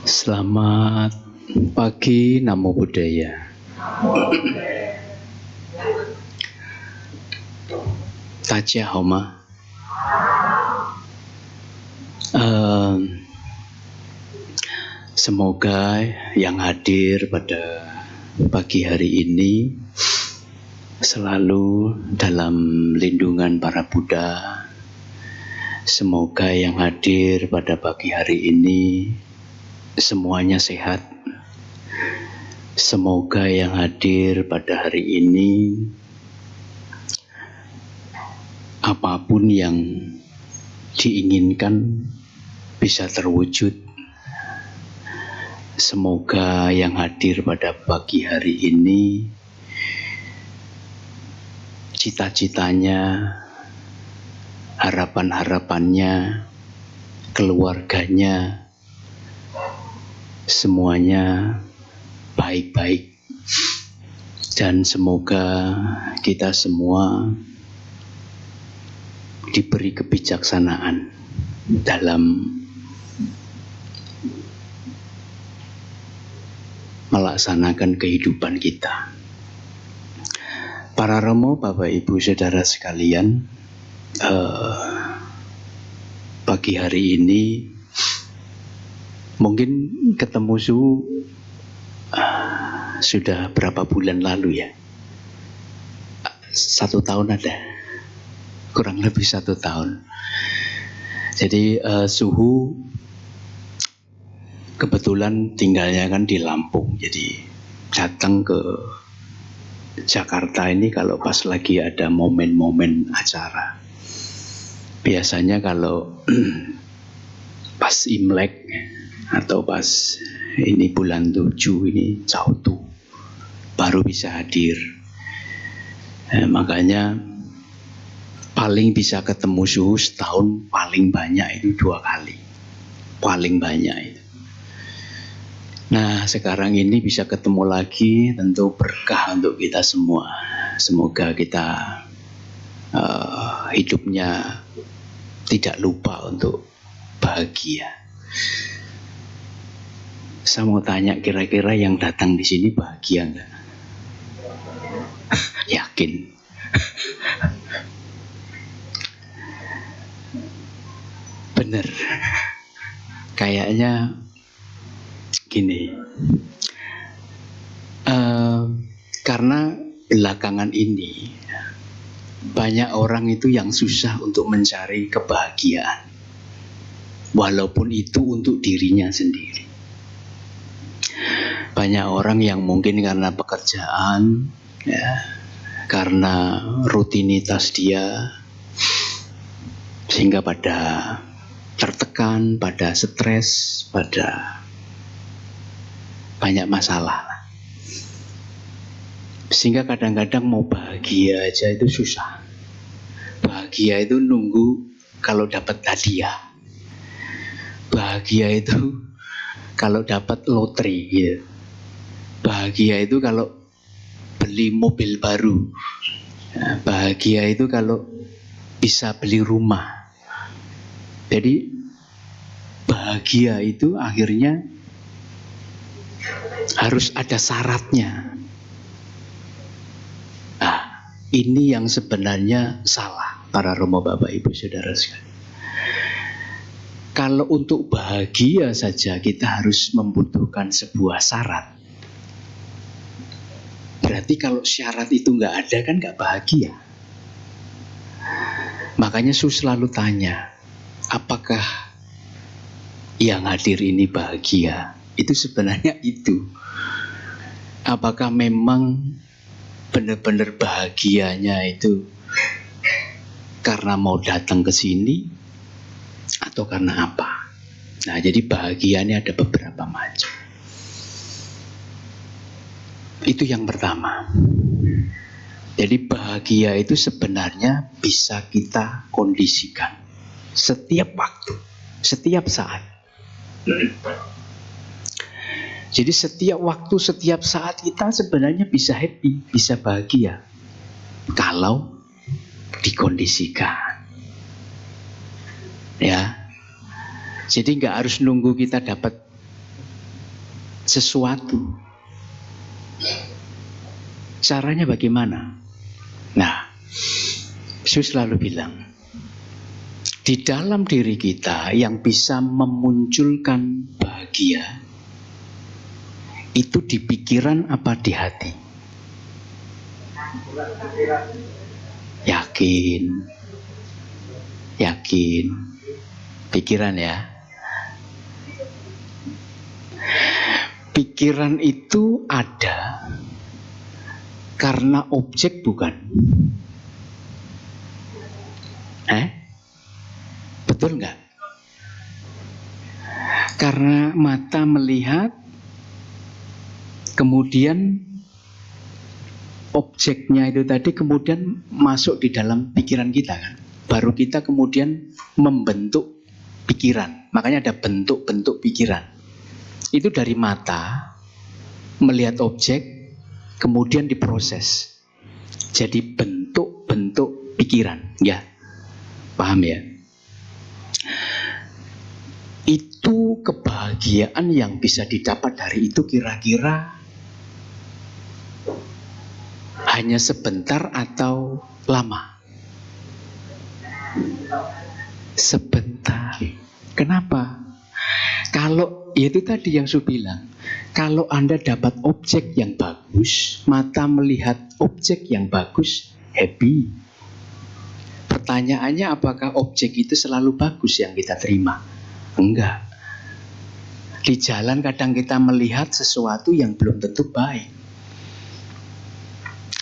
Selamat pagi, Namo Buddhaya. Taja Homa. Semoga yang hadir pada pagi hari ini selalu dalam lindungan para Buddha. Semoga yang hadir pada pagi hari ini semuanya sehat. Semoga yang hadir pada hari ini apapun yang diinginkan bisa terwujud. Semoga yang hadir pada pagi hari ini cita-citanya, harapan-harapannya, keluarganya, semuanya baik-baik. Dan semoga kita semua diberi kebijaksanaan dalam melaksanakan kehidupan kita. Para Romo, Bapak Ibu Saudara sekalian, pagi hari ini mungkin ketemu sudah berapa bulan lalu ya? 1 tahun ada, kurang lebih 1 tahun. Jadi Suhu kebetulan tinggalnya kan di Lampung, jadi datang ke Jakarta ini kalau pas lagi ada momen-momen acara. Biasanya kalau pas Imlek atau pas ini bulan 7 ini Cautu baru bisa hadir. Makanya paling bisa ketemu Suhu setahun paling banyak itu 2 kali. Paling banyak itu. Nah, sekarang ini bisa ketemu lagi, tentu berkah untuk kita semua. Semoga kita hidupnya tidak lupa untuk bahagia. Saya mau tanya, kira-kira yang datang di sini bahagia enggak? Yakin? Bener. Kayaknya gini, karena belakangan ini banyak orang itu yang susah untuk mencari kebahagiaan, walaupun itu untuk dirinya sendiri. Banyak orang yang mungkin karena pekerjaan, ya, karena rutinitas dia, sehingga pada tertekan, pada stres, pada banyak masalah. Sehingga kadang-kadang mau bahagia aja itu susah. Bahagia itu nunggu kalau dapat hadiah. Bahagia itu kalau dapat lotre gitu. Bahagia itu kalau beli mobil baru. Bahagia itu kalau bisa beli rumah. Jadi bahagia itu akhirnya harus ada syaratnya. Nah, ini yang sebenarnya salah para Romo, Bapak Ibu Saudara sekalian. Kalau untuk bahagia saja kita harus membutuhkan sebuah syarat. Berarti kalau syarat itu nggak ada kan nggak bahagia. Makanya selalu tanya, apakah yang hadir ini bahagia? Itu sebenarnya itu. Apakah memang benar-benar bahagianya itu karena mau datang ke sini atau karena apa? Nah, jadi bahagianya ada beberapa macam. Itu yang pertama. Jadi bahagia itu sebenarnya bisa kita kondisikan setiap waktu, setiap saat. Jadi setiap waktu, setiap saat kita sebenarnya bisa happy, bisa bahagia kalau dikondisikan. Ya. Jadi nggak harus nunggu kita dapat sesuatu. Caranya bagaimana? Nah, Yesus selalu bilang, di dalam diri kita yang bisa memunculkan bahagia itu di pikiran apa di hati? Yakin, pikiran ya. Pikiran itu ada karena objek bukan? Betul nggak? Karena mata melihat, kemudian objeknya itu tadi kemudian masuk di dalam pikiran kita kan. Baru kita kemudian membentuk pikiran. Makanya ada bentuk-bentuk pikiran. Itu dari mata melihat objek, kemudian diproses jadi bentuk-bentuk pikiran. Ya, paham ya? Itu kebahagiaan yang bisa didapat dari itu kira-kira hanya sebentar atau lama? Sebentar. Kenapa? Kalau itu tadi yang saya bilang, kalau Anda dapat objek yang bagus, mata melihat objek yang bagus, happy. Pertanyaannya, apakah objek itu selalu bagus yang kita terima? Enggak. Di jalan kadang kita melihat sesuatu yang belum tentu baik.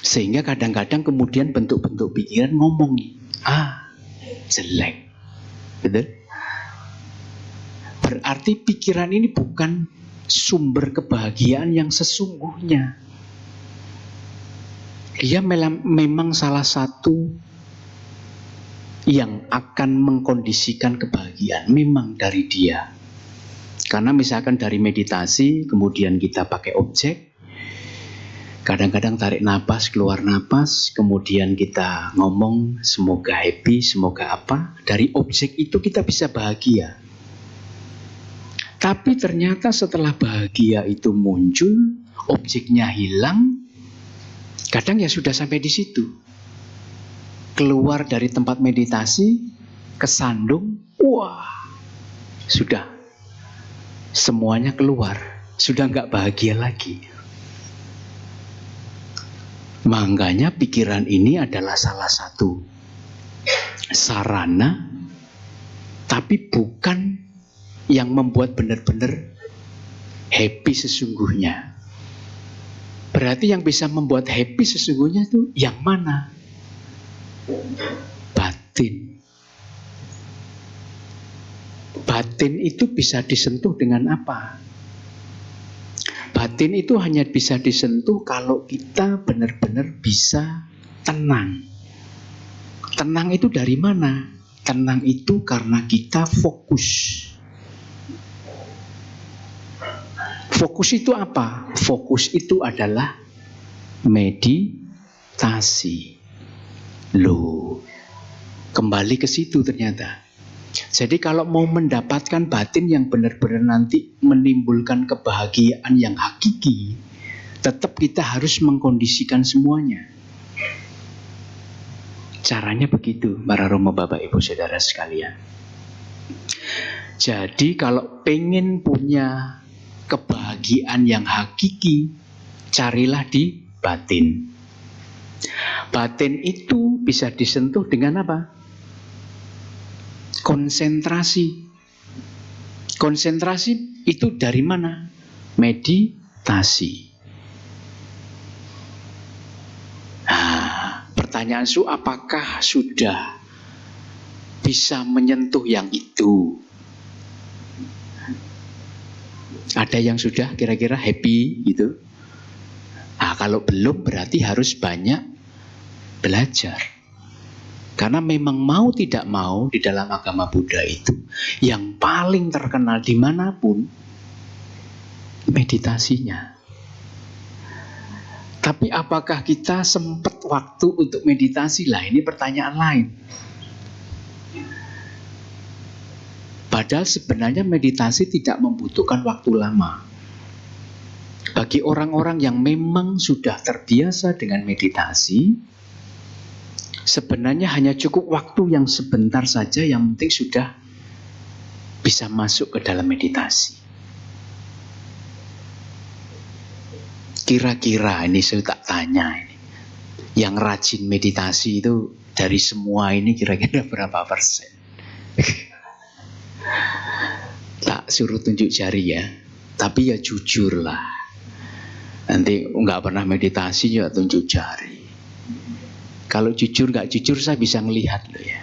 Sehingga kadang-kadang kemudian bentuk-bentuk pikiran ngomong nih, jelek. Betul? Berarti pikiran ini bukan sumber kebahagiaan yang sesungguhnya. Dia memang salah satu yang akan mengkondisikan kebahagiaan. Memang dari dia. Karena misalkan dari meditasi, kemudian kita pakai objek, kadang-kadang tarik napas, keluar napas, kemudian kita ngomong semoga happy, semoga apa. Dari objek itu kita bisa bahagia. Tapi ternyata setelah bahagia itu muncul, objeknya hilang, kadang ya sudah sampai di situ. Keluar dari tempat meditasi, kesandung, sudah. Semuanya keluar, sudah nggak bahagia lagi. Makanya pikiran ini adalah salah satu sarana, tapi bukan yang membuat benar-benar happy sesungguhnya. Berarti yang bisa membuat happy sesungguhnya itu yang mana? Batin. Batin itu bisa disentuh dengan apa? Batin itu hanya bisa disentuh kalau kita benar-benar bisa tenang. Tenang itu dari mana? Tenang itu karena kita fokus. Fokus itu apa? Fokus itu adalah meditasi. Loh, kembali ke situ ternyata. Jadi kalau mau mendapatkan batin yang benar-benar nanti menimbulkan kebahagiaan yang hakiki, tetap kita harus mengkondisikan semuanya. Caranya begitu, para Romo, Bapak, Ibu, Saudara sekalian. Jadi kalau pengen punya kebahagiaan yang hakiki, carilah di batin. Batin itu bisa disentuh dengan apa? Konsentrasi. Konsentrasi itu dari mana? Meditasi. Pertanyaan apakah sudah bisa menyentuh yang itu? Ada yang sudah kira-kira happy gitu? Kalau belum berarti harus banyak belajar. Karena memang mau tidak mau di dalam agama Buddha itu yang paling terkenal dimanapun meditasinya. Tapi apakah kita sempat waktu untuk meditasi? Lah ini pertanyaan lain. Padahal sebenarnya meditasi tidak membutuhkan waktu lama. bagi orang-orang yang memang sudah terbiasa dengan meditasi, sebenarnya hanya cukup waktu yang sebentar saja, yang penting sudah bisa masuk ke dalam meditasi. Kira-kira ini saya tak tanya ini, yang rajin meditasi itu dari semua ini kira-kira berapa persen? Tak suruh tunjuk jari ya, tapi ya jujur lah. Nanti nggak pernah meditasi ya tunjuk jari. Kalau jujur nggak jujur saya bisa ngelihat loh ya.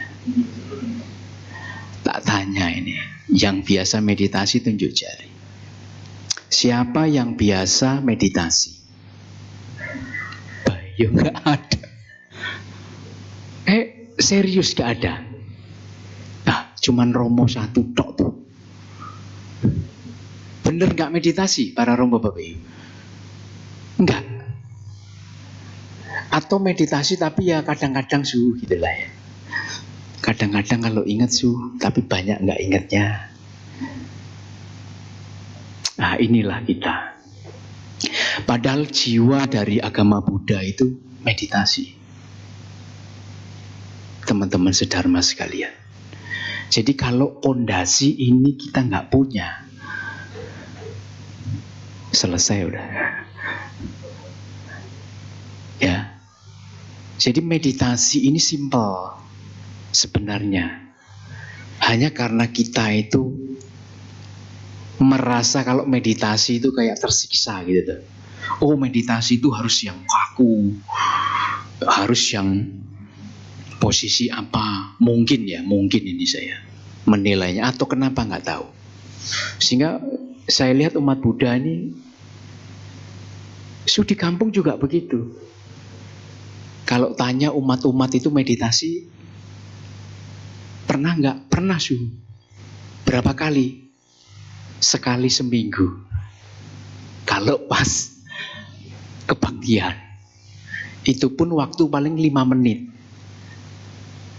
Tak tanya ini, yang biasa meditasi tunjuk jari. Siapa yang biasa meditasi? Bayu nggak ada. Serius nggak ada. Nah, cuman Romo satu tok tuh. Bener nggak meditasi para Romo Bapak Ibu? Enggak. Atau meditasi tapi ya kadang-kadang su gitu lah ya. Kadang-kadang kalau ingat su, tapi banyak nggak ingatnya. Nah, inilah kita. Padahal jiwa dari agama Buddha itu meditasi. Teman-teman sedharma sekalian. Jadi kalau pondasi ini kita nggak punya, selesai udah. Ya. Jadi meditasi ini simpel sebenarnya. Hanya karena kita itu merasa kalau meditasi itu kayak tersiksa gitu tuh. Oh, meditasi itu harus yang kaku, harus yang posisi apa? Mungkin ini saya menilainya, atau kenapa nggak tahu. Sehingga saya lihat umat Buddha ini, di kampung juga begitu. Kalau tanya umat-umat itu meditasi pernah nggak? Pernah su. Berapa kali? Sekali seminggu. Kalau pas kebaktian, itu pun waktu paling 5 menit.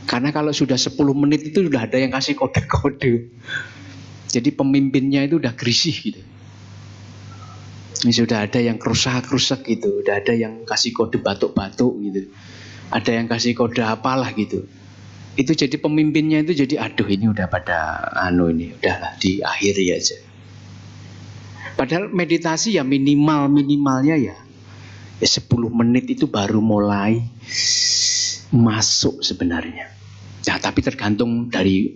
Karena kalau sudah 10 menit itu sudah ada yang kasih kode-kode. Jadi pemimpinnya itu udah gerisih gitu. Ini sudah ada yang kerusak-kerusak gitu. Udah ada yang kasih kode batuk-batuk gitu. Ada yang kasih kode apalah gitu. Itu jadi pemimpinnya itu jadi aduh ini udah pada ini udahlah diakhiri aja. Padahal meditasi ya minimalnya ya 10 menit itu baru mulai masuk sebenarnya. Nah, tapi tergantung dari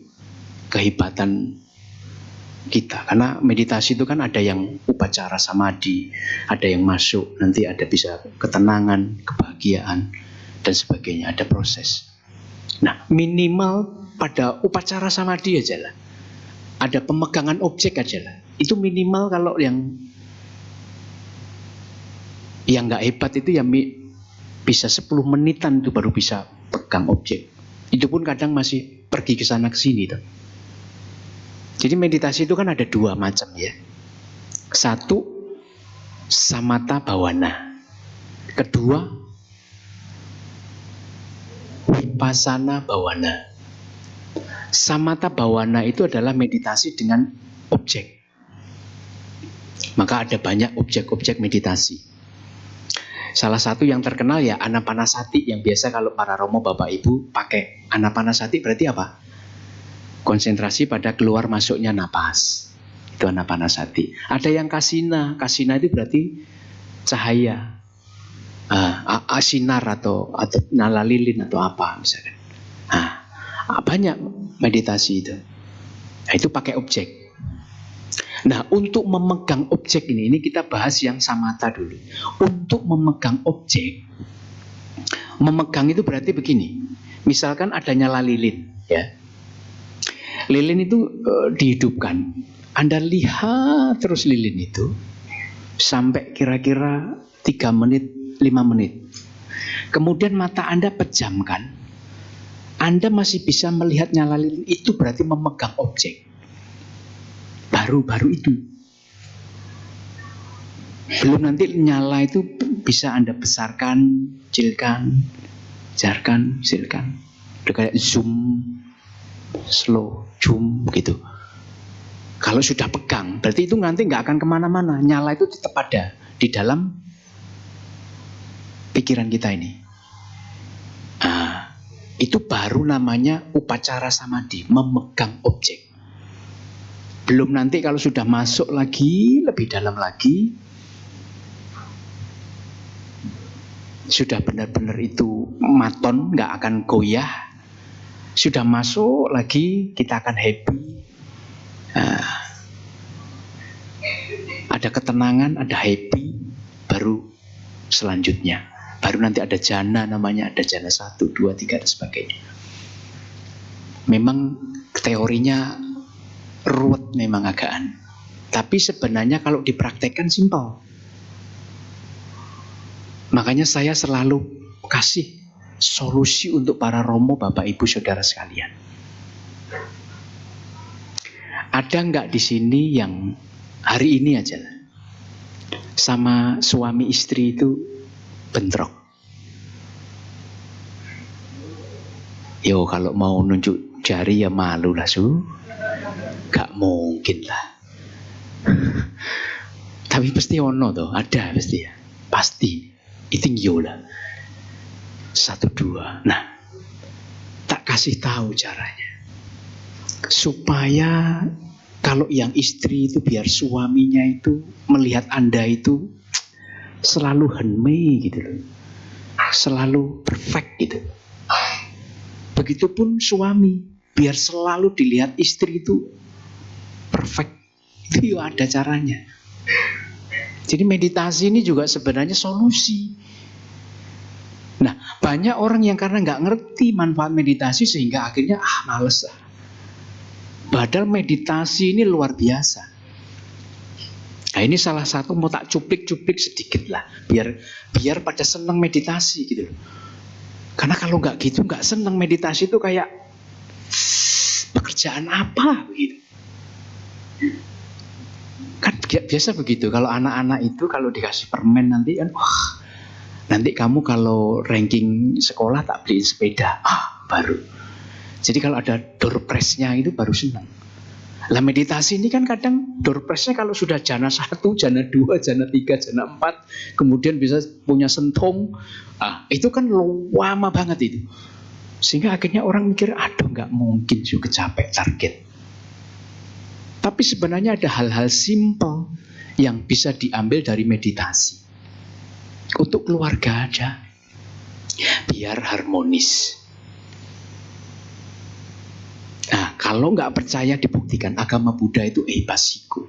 kehebatan kita. Karena meditasi itu kan ada yang upacara samadhi, ada yang masuk, nanti ada bisa ketenangan, kebahagiaan, dan sebagainya, ada proses. Nah, minimal pada upacara samadhi aja lah. Ada pemegangan objek aja lah. Itu minimal kalau yang nggak hebat itu ya bisa 10 menitan itu baru bisa pegang objek. Itu pun kadang masih pergi ke sana ke sini tuh. Jadi meditasi itu kan ada 2 macam ya. Satu, samatha bhavana. Kedua, vipassana bhavana. Samatha bhavana itu adalah meditasi dengan objek. Maka ada banyak objek-objek meditasi. Salah satu yang terkenal ya Anapanasati, yang biasa kalau para Romo Bapak Ibu pakai Anapanasati berarti apa? Konsentrasi pada keluar masuknya napas. Itu Anapanasati. Ada yang kasina. Kasina itu berarti cahaya. Sinar atau nyala lilin atau apa misalkan. Banyak meditasi itu. Nah, itu pakai objek. Nah, untuk memegang objek ini kita bahas yang samatha dulu. Untuk memegang objek, memegang itu berarti begini. Misalkan ada nyala lilin, ya. Lilin itu dihidupkan. Anda lihat terus lilin itu sampai kira-kira 3 menit, 5 menit. Kemudian mata Anda pejamkan. Anda masih bisa melihat nyala lilin, itu berarti memegang objek. Baru itu. Belum nanti nyala itu bisa Anda besarkan, kecilkan, jarkan, kecilkan. Udah kayak zoom, slow, zoom gitu. Kalau sudah pegang, berarti itu nanti nggak akan kemana-mana. Nyala itu tetap ada di dalam pikiran kita ini. Itu baru namanya upacara samadhi, memegang objek. Belum nanti kalau sudah masuk lagi, lebih dalam lagi, sudah benar-benar itu maton, gak akan goyah. Sudah masuk lagi, kita akan happy. Ada ketenangan, ada happy, baru selanjutnya. Baru nanti ada jana namanya, ada jana 1, 2, 3 dan sebagainya. Memang teorinya ruwet memang agaan. Tapi sebenarnya kalau dipraktekkan simpel. Makanya saya selalu kasih solusi untuk para romo, bapak, ibu, saudara sekalian. Ada nggak di sini yang hari ini aja sama suami istri itu bentrok? Yo, kalau mau nunjuk jari ya malu lah, Su. Gak mungkin lah. Tapi pasti ono toh, ada pasti ya. Pasti. Itu yola. 1, 2. Nah, tak kasih tahu caranya. Supaya kalau yang istri itu biar suaminya itu melihat Anda itu selalu henmei gitu loh. Selalu perfect gitu. Begitupun suami, biar selalu dilihat istri itu perfect. Itu ya ada caranya. Jadi meditasi ini juga sebenarnya solusi. Nah, banyak orang yang karena nggak ngerti manfaat meditasi sehingga akhirnya males lah. Padahal meditasi ini luar biasa. Nah, ini salah satu mau tak cuplik-cuplik sedikit lah, biar pada senang meditasi gitu loh. Karena kalau nggak gitu, nggak senang meditasi itu kayak pekerjaan apa begitu. Kan biasa begitu. Kalau anak-anak itu kalau dikasih permen nanti kan, nanti kamu kalau ranking sekolah tak beliin sepeda, baru. Jadi kalau ada door prize-nya itu baru senang. Lah meditasi ini kan kadang door prize-nya kalau sudah jana 1, jana 2, jana 3, jana 4, kemudian bisa punya sentong, itu kan lama banget itu. Sehingga akhirnya orang mikir, aduh nggak mungkin juga capek target. Tapi sebenarnya ada hal-hal simpel yang bisa diambil dari meditasi. Untuk keluarga aja, biar harmonis. Nah, kalau nggak percaya dibuktikan, agama Buddha itu basiku.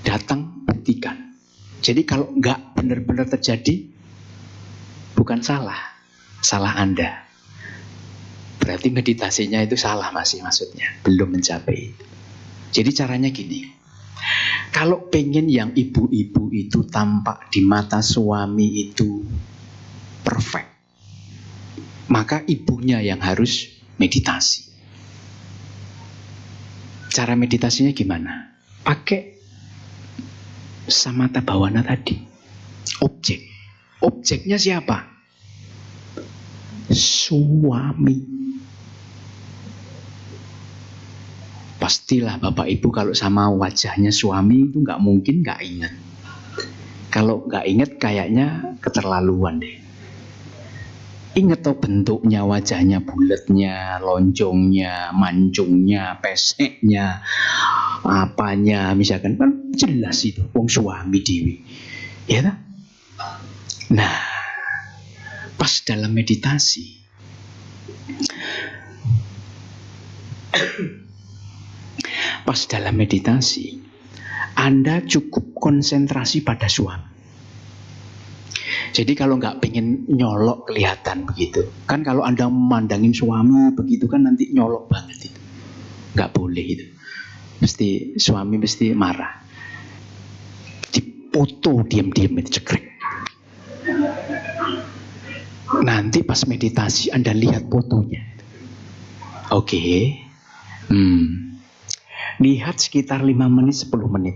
Datang, buktikan. Jadi kalau nggak benar-benar terjadi, bukan salah Anda. Berarti meditasinya itu salah masih maksudnya, belum mencapai. Jadi caranya gini, kalau pengen yang ibu-ibu itu tampak di mata suami itu perfect, maka ibunya yang harus meditasi. Cara meditasinya gimana? Pakai samatha bhavana tadi. Objeknya siapa? Suami. Pastilah Bapak Ibu kalau sama wajahnya suami itu nggak mungkin nggak ingat. Kalau nggak ingat kayaknya keterlaluan deh. Ingat toh bentuknya, wajahnya, bulatnya, lonjongnya, mancungnya, peseknya, apanya, misalkan kan jelas itu, wong suami dewi, ya kan? Nah, pas dalam meditasi, Anda cukup konsentrasi pada suami. Jadi kalau nggak pengen nyolok kelihatan begitu, kan kalau Anda memandangin suami begitu kan nanti nyolok banget itu, nggak boleh itu. Suami mesti marah. Dipoto diam-diam itu cekrek. Nanti pas meditasi Anda lihat fotonya. Oke. Lihat sekitar 5 menit, 10 menit.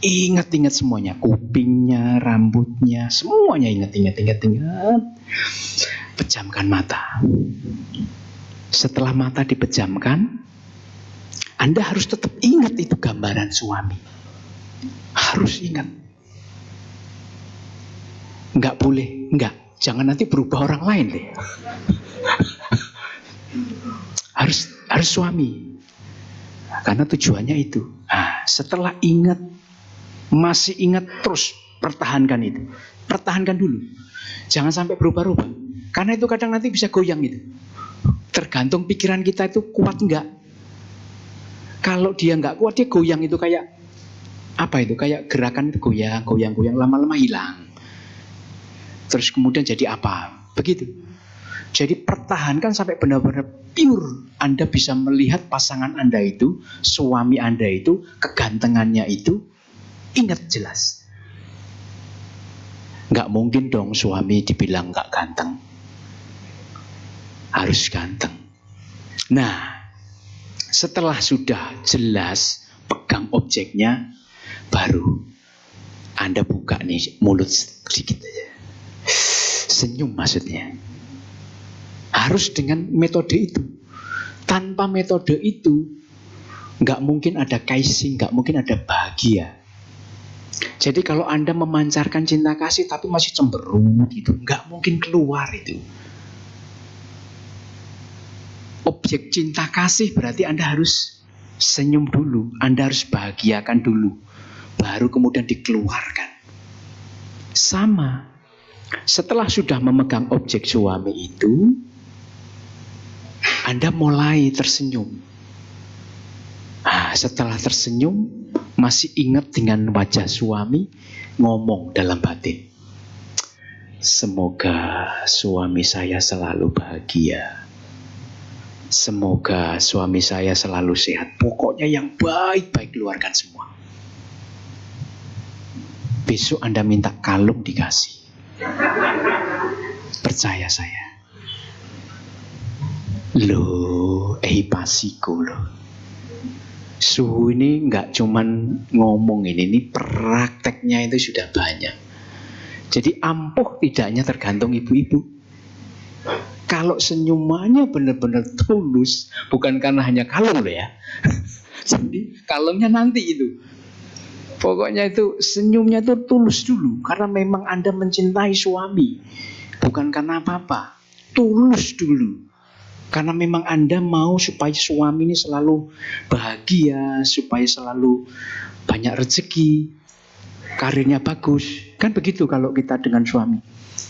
Ingat semuanya, kupingnya, rambutnya, semuanya ingat. Pejamkan mata. Setelah mata dipejamkan, Anda harus tetap ingat itu gambaran suami. Harus ingat. Enggak boleh, enggak. Jangan nanti berubah orang lain deh. harus suami. Karena tujuannya itu. Nah, setelah ingat, masih ingat terus, pertahankan itu. Pertahankan dulu. Jangan sampai berubah-ubah. Karena itu kadang nanti bisa goyang itu. Tergantung pikiran kita itu kuat enggak. Kalau dia enggak kuat, dia goyang itu kayak apa itu? Kayak gerakan itu goyang, lama-lama hilang. Terus kemudian jadi apa? Begitu. Jadi pertahankan sampai benar-benar pure. Anda bisa melihat pasangan Anda itu, suami Anda itu, kegantengannya itu, ingat jelas. Nggak mungkin dong suami dibilang nggak ganteng. Harus ganteng. Nah, setelah sudah jelas pegang objeknya, baru Anda buka nih mulut sedikit aja. Senyum maksudnya. Harus dengan metode itu. Tanpa metode itu, nggak mungkin ada kaising, nggak mungkin ada bahagia. Jadi kalau Anda memancarkan cinta kasih tapi masih cemberut gitu, nggak mungkin keluar itu. Objek cinta kasih berarti Anda harus senyum dulu, Anda harus bahagiakan dulu, baru kemudian dikeluarkan. Sama, setelah sudah memegang objek suami itu, Anda mulai tersenyum. Nah, setelah tersenyum, masih ingat dengan wajah suami, ngomong dalam batin. Semoga suami saya selalu bahagia. Semoga suami saya selalu sehat. Pokoknya yang baik-baik keluarkan semua. Besok Anda minta kalung dikasih. Percaya saya. Loh, pasiku loh. Suhu ini nggak cuman ngomong ini prakteknya itu sudah banyak. Jadi ampuh tidaknya tergantung ibu-ibu. Kalau senyumannya benar-benar tulus, bukan karena hanya kalung loh ya. Jadi kalungnya nanti itu. Pokoknya itu senyumnya itu tulus dulu, karena memang Anda mencintai suami, bukan karena apa-apa. Tulus dulu. Karena memang Anda mau supaya suami ini selalu bahagia, supaya selalu banyak rezeki, karirnya bagus. Kan begitu kalau kita dengan suami.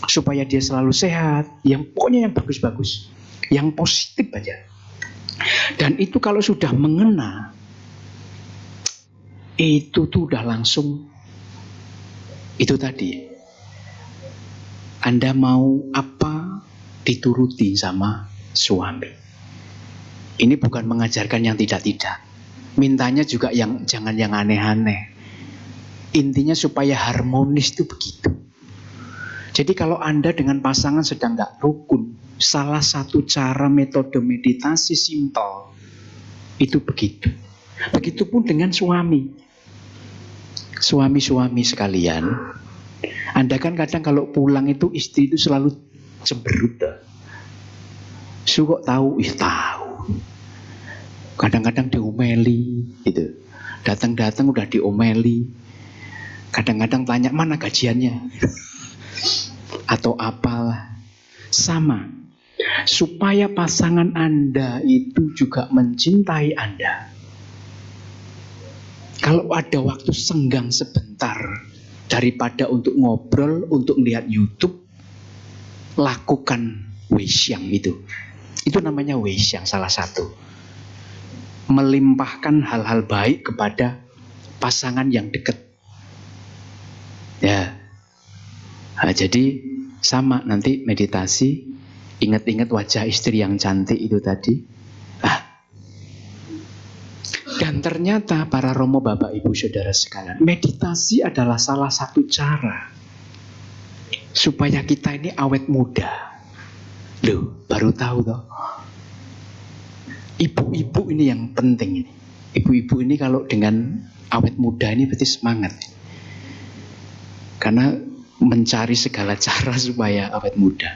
Supaya dia selalu sehat, pokoknya yang bagus-bagus, yang positif aja. Dan itu kalau sudah mengena, itu tuh udah langsung, itu tadi. Anda mau apa, dituruti sama suami. Ini bukan mengajarkan yang tidak-tidak. Mintanya juga jangan yang aneh-aneh. Intinya supaya harmonis itu begitu. Jadi kalau Anda dengan pasangan sedang nggak rukun, salah satu cara metode meditasi simpel itu begitu. Begitupun dengan suami. Suami-suami sekalian, Anda kan kadang kalau pulang itu istri itu selalu cemberut. Kok tahu? Tahu. Kadang-kadang diomeli gitu. Datang-datang udah diomeli. Kadang-kadang tanya mana gajiannya atau apalah. Sama. Supaya pasangan Anda itu juga mencintai Anda. Kalau ada waktu senggang sebentar, daripada untuk ngobrol, untuk lihat YouTube, lakukan weixiang itu. Itu namanya weixiang salah satu. Melimpahkan hal-hal baik kepada pasangan yang dekat. Ya. Nah, jadi sama nanti meditasi, ingat-ingat wajah istri yang cantik itu tadi. Dan ternyata para romo, bapak, ibu, saudara sekalian, meditasi adalah salah satu cara supaya kita ini awet muda. Loh, baru tahu toh. Ibu-ibu ini yang penting ini. Ibu-ibu ini kalau dengan awet muda ini berarti semangat. Karena mencari segala cara supaya awet muda.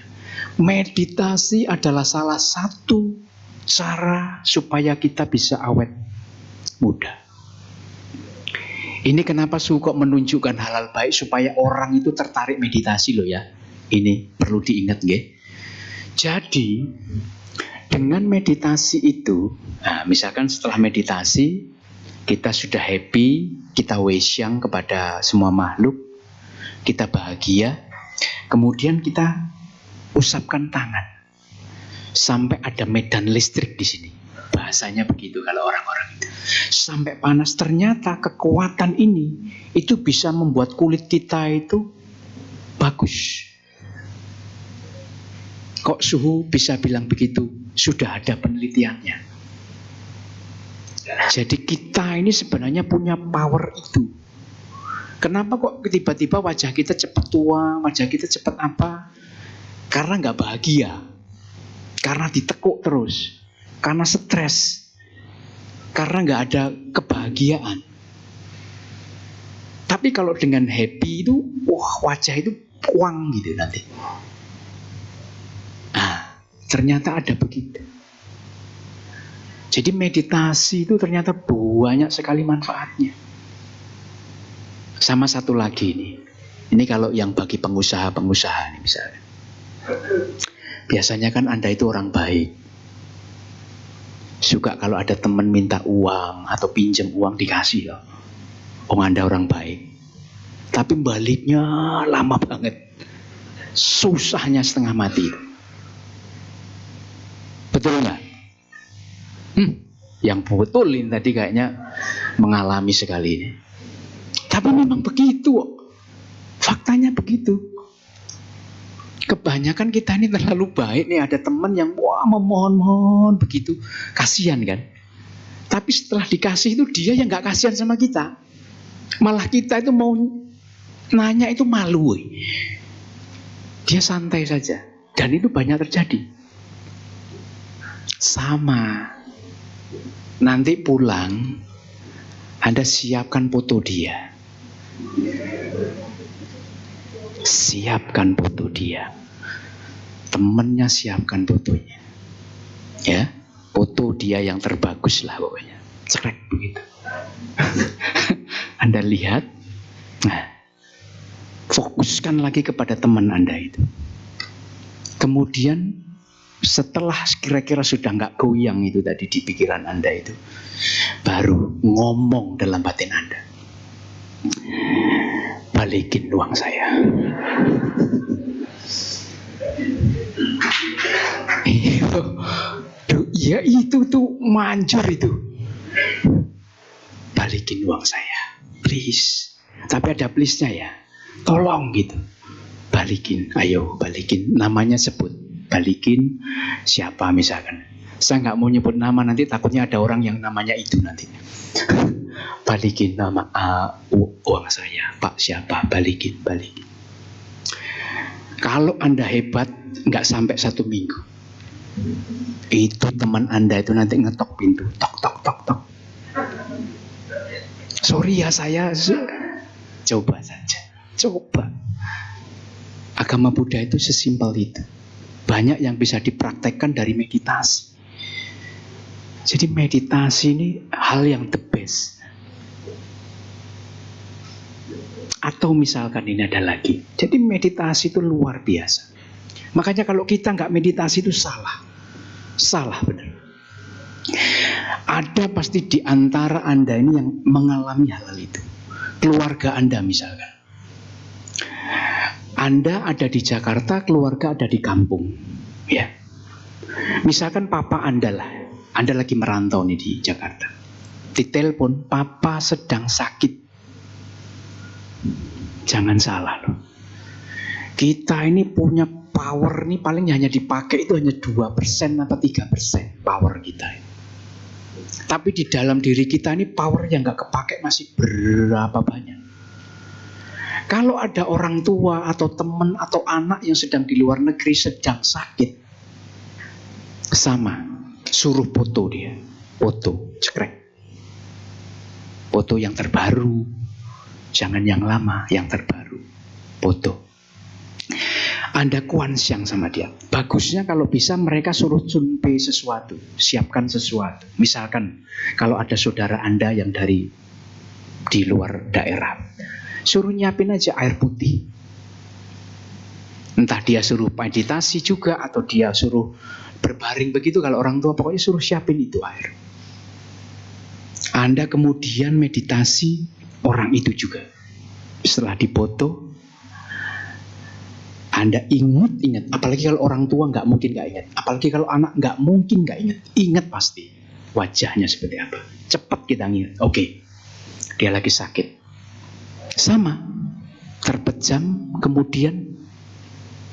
Meditasi adalah salah satu cara supaya kita bisa awet muda. Ini kenapa suka menunjukkan hal-hal baik supaya orang itu tertarik meditasi loh ya. Ini perlu diingat nggih. Jadi dengan meditasi itu, nah, misalkan setelah meditasi kita sudah happy, kita wesyang kepada semua makhluk, kita bahagia, kemudian kita usapkan tangan sampai ada medan listrik di sini. Bahasanya begitu kalau orang-orang itu. Sampai panas. Ternyata kekuatan ini itu bisa membuat kulit kita itu bagus. Kok suhu bisa bilang begitu? Sudah ada penelitiannya. Jadi kita ini sebenarnya punya power itu. Kenapa kok tiba-tiba wajah kita cepat tua, wajah kita cepat apa? Karena nggak bahagia. Karena ditekuk terus. Karena stres. Karena nggak ada kebahagiaan. Tapi kalau dengan happy itu, wah wajah itu kuang gitu nanti. Nah, ternyata ada begitu. Jadi meditasi itu ternyata banyak sekali manfaatnya. Sama satu lagi nih. Ini kalau yang bagi pengusaha-pengusaha nih misalnya. Biasanya kan Anda itu orang baik. Suka kalau ada teman minta uang atau pinjam uang dikasih loh. Anda orang baik. Tapi baliknya lama banget. Susahnya setengah mati. Betul nggak? Yang betul ini tadi kayaknya mengalami sekali ini. Tapi memang begitu. Faktanya begitu. Kebanyakan kita ini terlalu baik nih, ada teman yang wah memohon-mohon begitu, kasihan kan. Tapi setelah dikasih itu dia yang nggak kasihan sama kita, malah kita itu mau nanya itu malu. Dia santai saja, dan itu banyak terjadi. Sama, nanti pulang Anda siapkan foto dia. Siapkan foto dia. Temennya siapkan fotonya. Ya, foto dia yang terbagus lah pokoknya. Cekrek begitu. Anda lihat. Nah, fokuskan lagi kepada teman Anda itu. Kemudian setelah kira-kira sudah nggak goyang itu tadi di pikiran Anda itu, baru ngomong dalam batin Anda. Balikin uang saya. Ya itu tuh manjur itu. Balikin uang saya, please. Tapi ada please-nya ya. Tolong gitu. Balikin, ayo balikin. Namanya sebut. Balikin siapa misalkan. Saya nggak mau nyebut nama, nanti takutnya ada orang yang namanya itu nanti. Balikin nama uang saya, Pak siapa, balikin. Kalau Anda hebat, nggak sampai 1 minggu, itu teman Anda itu nanti ngetok pintu, tok. Sorry ya saya, coba saja, coba. Agama Buddha itu sesimpel itu. Banyak yang bisa dipraktekkan dari meditasi. Jadi meditasi ini hal yang the best. Atau misalkan ini ada lagi. Jadi meditasi itu luar biasa. Makanya kalau kita nggak meditasi itu salah. Salah benar. Ada pasti di antara Anda ini yang mengalami hal itu. Keluarga Anda misalkan. Anda ada di Jakarta, keluarga ada di kampung. Ya. Misalkan papa Anda lah. Anda lagi merantau nih di Jakarta. Ditelepon, papa sedang sakit. Jangan salah loh. Kita ini punya power nih paling hanya dipakai itu hanya 2% atau 3% power kita. Tapi di dalam diri kita ini power yang gak kepake masih berapa banyak. Kalau ada orang tua atau teman atau anak yang sedang di luar negeri sedang sakit, sama, suruh foto dia, foto, cekrek. Foto yang terbaru, jangan yang lama, yang terbaru, foto. Anda kuansyang sama dia. Bagusnya kalau bisa mereka suruh sunpe sesuatu, siapkan sesuatu. Misalkan kalau ada saudara Anda yang dari di luar daerah. Suruh nyiapin aja air putih. Entah dia suruh meditasi juga atau dia suruh berbaring begitu, kalau orang tua pokoknya suruh siapin itu air. Anda kemudian meditasi orang itu juga. Setelah dipoto, Anda ingat, apalagi kalau orang tua nggak mungkin nggak ingat, apalagi kalau anak nggak mungkin nggak ingat pasti wajahnya seperti apa. Cepat kita ingat, oke, dia lagi sakit. Sama, terpejam kemudian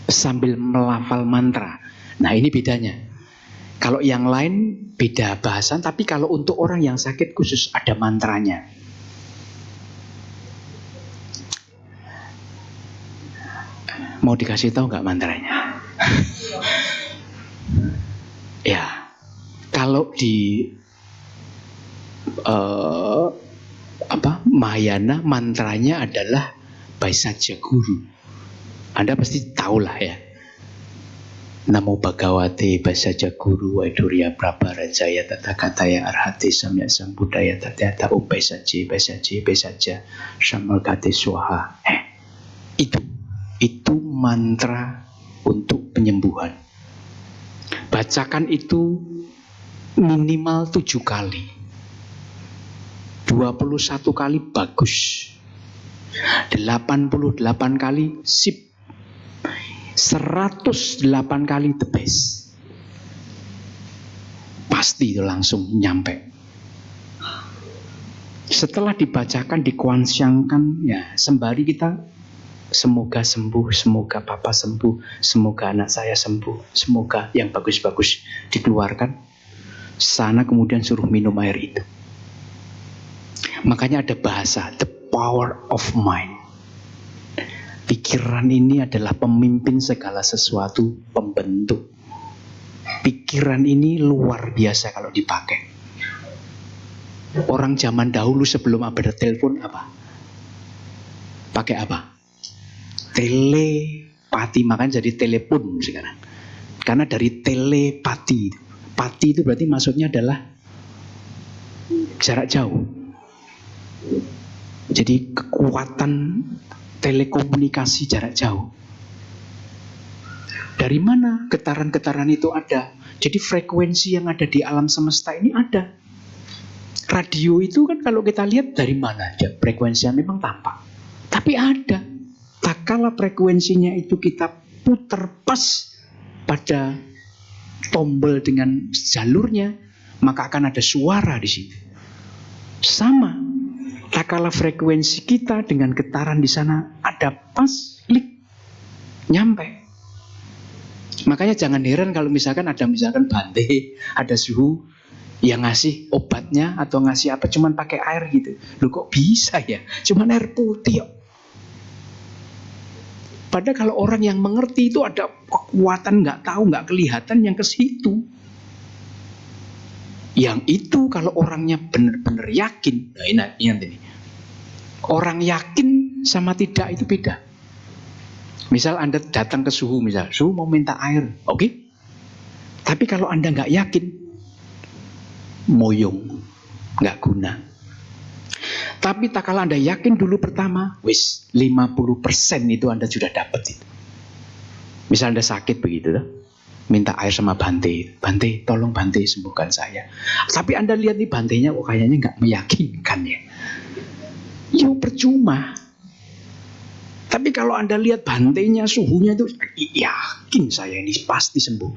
sambil melafal mantra. Nah ini bedanya. Kalau yang lain beda bahasan, tapi kalau untuk orang yang sakit khusus ada mantranya. Mau dikasih tahu nggak mantranya? Ya, kalau di Mahayana mantranya adalah Baisaja Guru. Anda pasti tahu lah ya. Namo Bhagavate Baisaja Guru Waidurya Prabharajaya Tathakataya Arhate Samyak Sambuddhaya Tathata Baisaja Samalkate Swaha. Itu mantra untuk penyembuhan. Bacakan itu minimal 7 kali. 21 kali bagus. 88 kali sip. 108 kali the best. Pasti itu langsung nyampe. Setelah dibacakan, dikuansyangkan, ya sembari kita semoga sembuh, semoga papa sembuh, semoga anak saya sembuh, semoga yang bagus-bagus dikeluarkan. Sana kemudian suruh minum air itu. Makanya ada bahasa the power of mind. Pikiran ini adalah pemimpin segala sesuatu, pembentuk. Pikiran ini luar biasa kalau dipakai. Orang zaman dahulu sebelum ada telepon apa? Pakai apa? Telepati, makanya jadi telepon sekarang. Karena dari telepati. Pati itu berarti maksudnya adalah jarak jauh. Jadi kekuatan telekomunikasi jarak jauh. Dari mana getaran-getaran itu ada? Jadi frekuensi yang ada di alam semesta ini ada. Radio itu kan kalau kita lihat dari mana aja frekuensinya memang tampak. Tapi ada. Tak kala frekuensinya itu kita putar pas pada tombol dengan jalurnya, maka akan ada suara di situ. Sama. Tak kala frekuensi kita dengan getaran di sana ada pas, klik, nyampe. Makanya jangan heran kalau misalkan ada Bante, ada suhu yang ngasih obatnya atau ngasih apa cuman pakai air gitu. Loh kok bisa ya? Cuman air putih kok. Padahal kalau orang yang mengerti itu ada kekuatan nggak tahu, nggak kelihatan yang ke situ. Yang itu kalau orangnya benar-benar yakin, nah ini. Orang yakin sama tidak itu beda. Misal Anda datang ke suhu, misal suhu mau minta air, oke? Tapi kalau Anda nggak yakin, moyong, nggak guna. Tapi tak kalau Anda yakin dulu pertama, wis 50% itu Anda sudah dapat itu. Misal Anda sakit begitu loh, minta air sama Bante, Bante tolong Bante sembuhkan saya. Tapi Anda lihat nih Bantenya kok kayaknya nggak meyakinkan ya. Ya percuma. Tapi kalau Anda lihat Bantenya suhunya itu yakin saya ini pasti sembuh.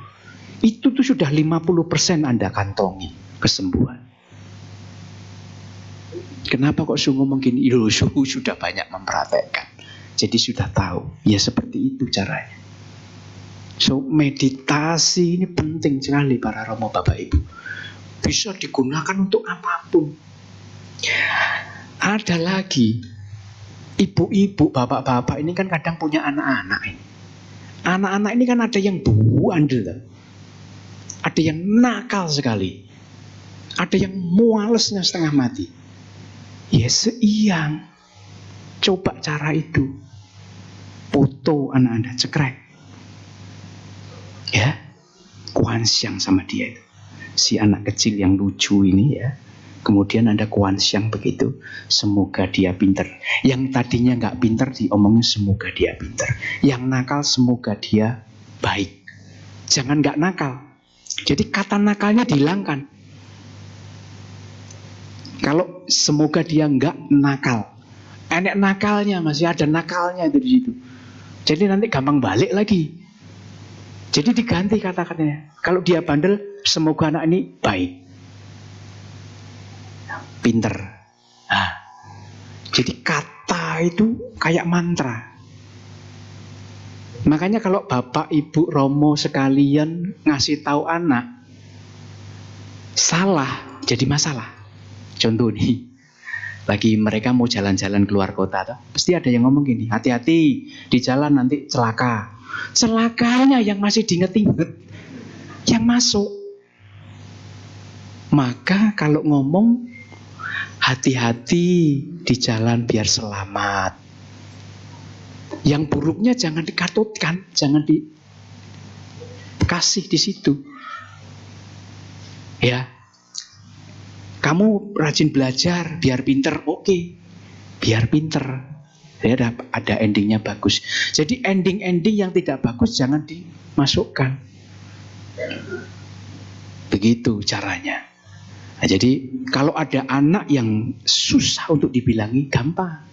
Itu tuh sudah 50% Anda kantongi kesembuhan. Kenapa kok suhu mungkin suhu sudah banyak mempraktekkan. Jadi sudah tahu. Ya seperti itu caranya. So meditasi ini penting sekali para Romo Bapak Ibu. Bisa digunakan untuk apapun. Ada lagi. Ibu-ibu, bapak-bapak ini kan kadang punya anak-anak ini. Anak-anak ini kan ada yang bandel. Ada yang nakal sekali. Ada yang mualesnya setengah mati. Ya seiang. Coba cara itu. Foto anak Anda, cekrek. Ya, kuansyang sama dia itu. Si anak kecil yang lucu ini ya. Kemudian ada kuansyang begitu, semoga dia pinter. Yang tadinya nggak pinter diomongin semoga dia pinter. Yang nakal semoga dia baik. Jangan nggak nakal. Jadi kata nakalnya dihilangkan. Kalau semoga dia nggak nakal, enek nakalnya, masih ada nakalnya itu di situ. Jadi nanti gampang balik lagi. Jadi diganti kata-katanya. Kalau dia bandel, semoga anak ini baik, pinter. Nah, jadi kata itu kayak mantra. Makanya kalau bapak, ibu, romo sekalian ngasih tahu anak salah, jadi masalah. Contoh nih, lagi mereka mau jalan-jalan keluar kota, pasti ada yang ngomong gini, hati-hati di jalan nanti celaka. Celakanya yang masih diinget-inget, yang masuk. Maka kalau ngomong, hati-hati di jalan biar selamat. Yang buruknya jangan dikatutkan, jangan dikasih di situ. Ya, kamu rajin belajar biar pinter, oke, biar pinter. Ya, ada endingnya bagus. Jadi ending-ending yang tidak bagus jangan dimasukkan. Begitu caranya. Nah, jadi kalau ada anak yang susah untuk dibilangi, gampang.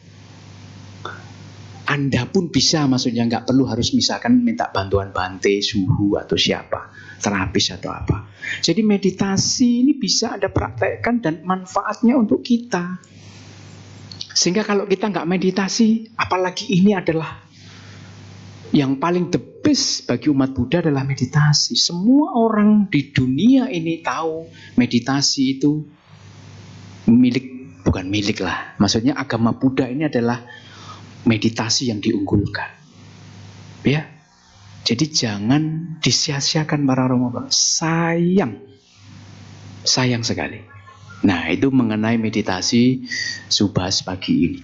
Anda pun bisa, maksudnya nggak perlu harus misalkan minta bantuan Bante, suhu atau siapa, terapis atau apa. Jadi meditasi ini bisa Anda praktekkan dan manfaatnya untuk kita. Sehingga kalau kita nggak meditasi, apalagi ini adalah yang paling the best bagi umat Buddha adalah meditasi. Semua orang di dunia ini tahu meditasi itu bukan milik lah. Maksudnya agama Buddha ini adalah meditasi yang diunggulkan. Ya. Jadi jangan disia-siakan para romo. Sayang sekali. Nah, itu mengenai meditasi Subhas pagi ini.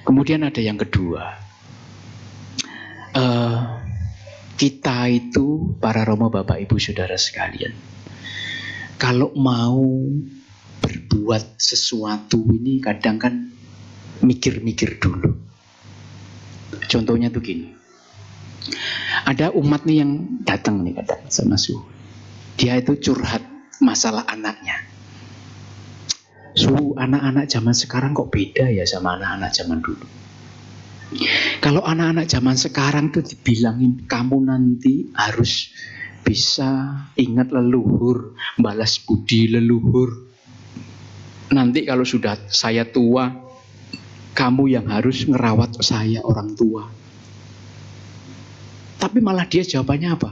Kemudian ada yang kedua. Kita itu para romo, bapak, ibu, saudara sekalian, kalau mau berbuat sesuatu ini kadang kan mikir-mikir dulu. Contohnya tuh gini. Ada umat nih yang datang nih kadang sama Suhu. Dia itu curhat masalah anaknya. Suhu, anak-anak zaman sekarang kok beda ya sama anak-anak zaman dulu. Kalau anak-anak zaman sekarang tuh dibilangin kamu nanti harus bisa ingat leluhur, balas budi leluhur. Nanti kalau sudah saya tua, kamu yang harus ngerawat saya orang tua. Tapi malah dia jawabannya apa?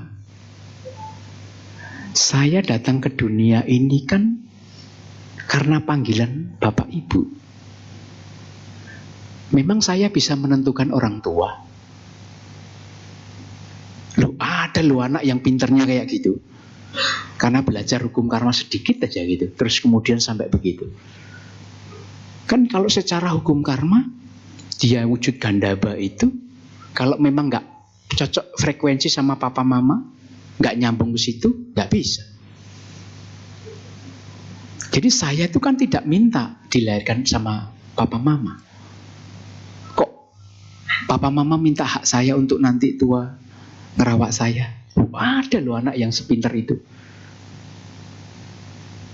Saya datang ke dunia ini kan karena panggilan bapak ibu. Memang saya bisa menentukan orang tua. Loh, ada loh anak yang pinternya kayak gitu. Karena belajar hukum karma sedikit aja gitu. Terus kemudian sampai begitu. Kan kalau secara hukum karma, dia wujud gandaba itu, kalau memang gak cocok frekuensi sama papa mama, gak nyambung ke situ, gak bisa. Jadi saya itu kan tidak minta dilahirkan sama papa mama. Kok papa mama minta hak saya untuk nanti tua ngerawat saya? Ada loh anak yang sepinter itu.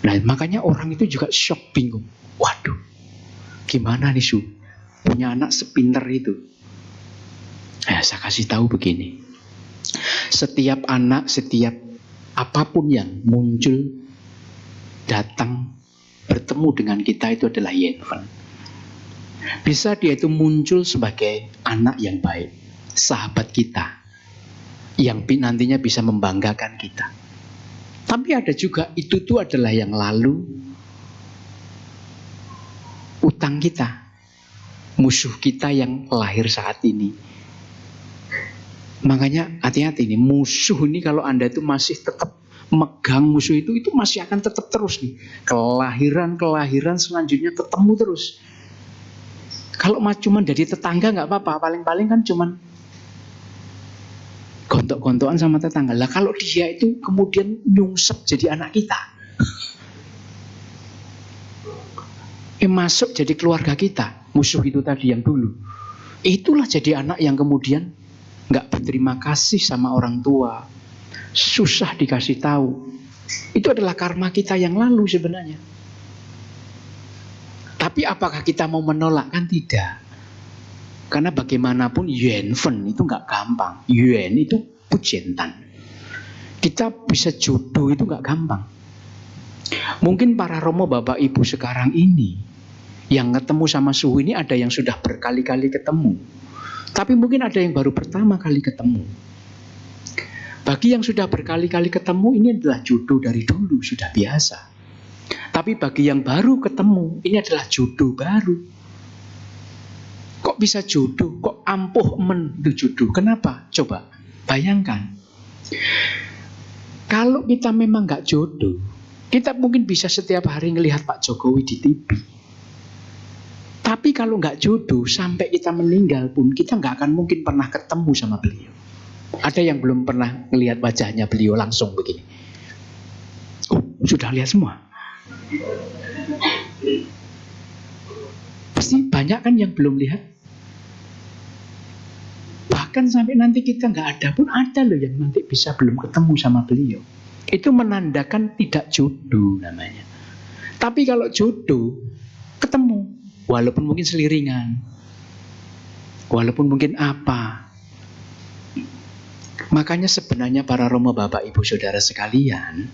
Nah, makanya orang itu juga shock, bingung. Waduh, gimana nih Su? Punya anak sepinter itu. Nah, saya kasih tahu begini. Setiap anak, setiap apapun yang muncul, datang, bertemu dengan kita itu adalah Yenfen. Bisa dia itu muncul sebagai anak yang baik, sahabat kita, yang nantinya bisa membanggakan kita. Tapi ada juga itu tuh adalah yang lalu utang kita, musuh kita yang lahir saat ini. Makanya hati-hati nih, musuh ini kalau Anda itu masih tetap megang musuh itu masih akan tetap terus nih. Kelahiran selanjutnya ketemu terus. Kalau cuma jadi tetangga nggak apa-apa, paling-paling kan cuman gontok-gontokan sama tetangga. Lah kalau dia itu kemudian nyungsep jadi anak kita, Masuk jadi keluarga kita, musuh itu tadi yang dulu. Itulah jadi anak yang kemudian nggak berterima kasih sama orang tua, susah dikasih tahu. Itu adalah karma kita yang lalu sebenarnya. Tapi apakah kita mau menolak? Kan tidak. Karena bagaimanapun yuanfen itu nggak gampang. Yuan itu pujentan. Kita bisa jodoh itu nggak gampang. Mungkin para romo bapak ibu sekarang ini yang ketemu sama suhu ini ada yang sudah berkali-kali ketemu. Tapi mungkin ada yang baru pertama kali ketemu. Bagi yang sudah berkali-kali ketemu, ini adalah jodoh dari dulu, sudah biasa. Tapi bagi yang baru ketemu, ini adalah jodoh baru. Kok bisa jodoh? Kok ampuh itu jodoh? Kenapa? Coba bayangkan. Kalau kita memang gak jodoh, kita mungkin bisa setiap hari ngelihat Pak Jokowi di TV. Tapi kalau gak jodoh, sampai kita meninggal pun, kita gak akan mungkin pernah ketemu sama beliau. Ada yang belum pernah melihat wajahnya beliau langsung begini? Oh, sudah lihat semua? Pasti banyak kan yang belum lihat? Bahkan sampai nanti kita nggak ada pun ada loh yang nanti bisa belum ketemu sama beliau. Itu menandakan tidak jodoh namanya. Tapi kalau jodoh, ketemu. Walaupun mungkin seliringan. Walaupun mungkin apa. Makanya sebenarnya para romo bapak ibu saudara sekalian,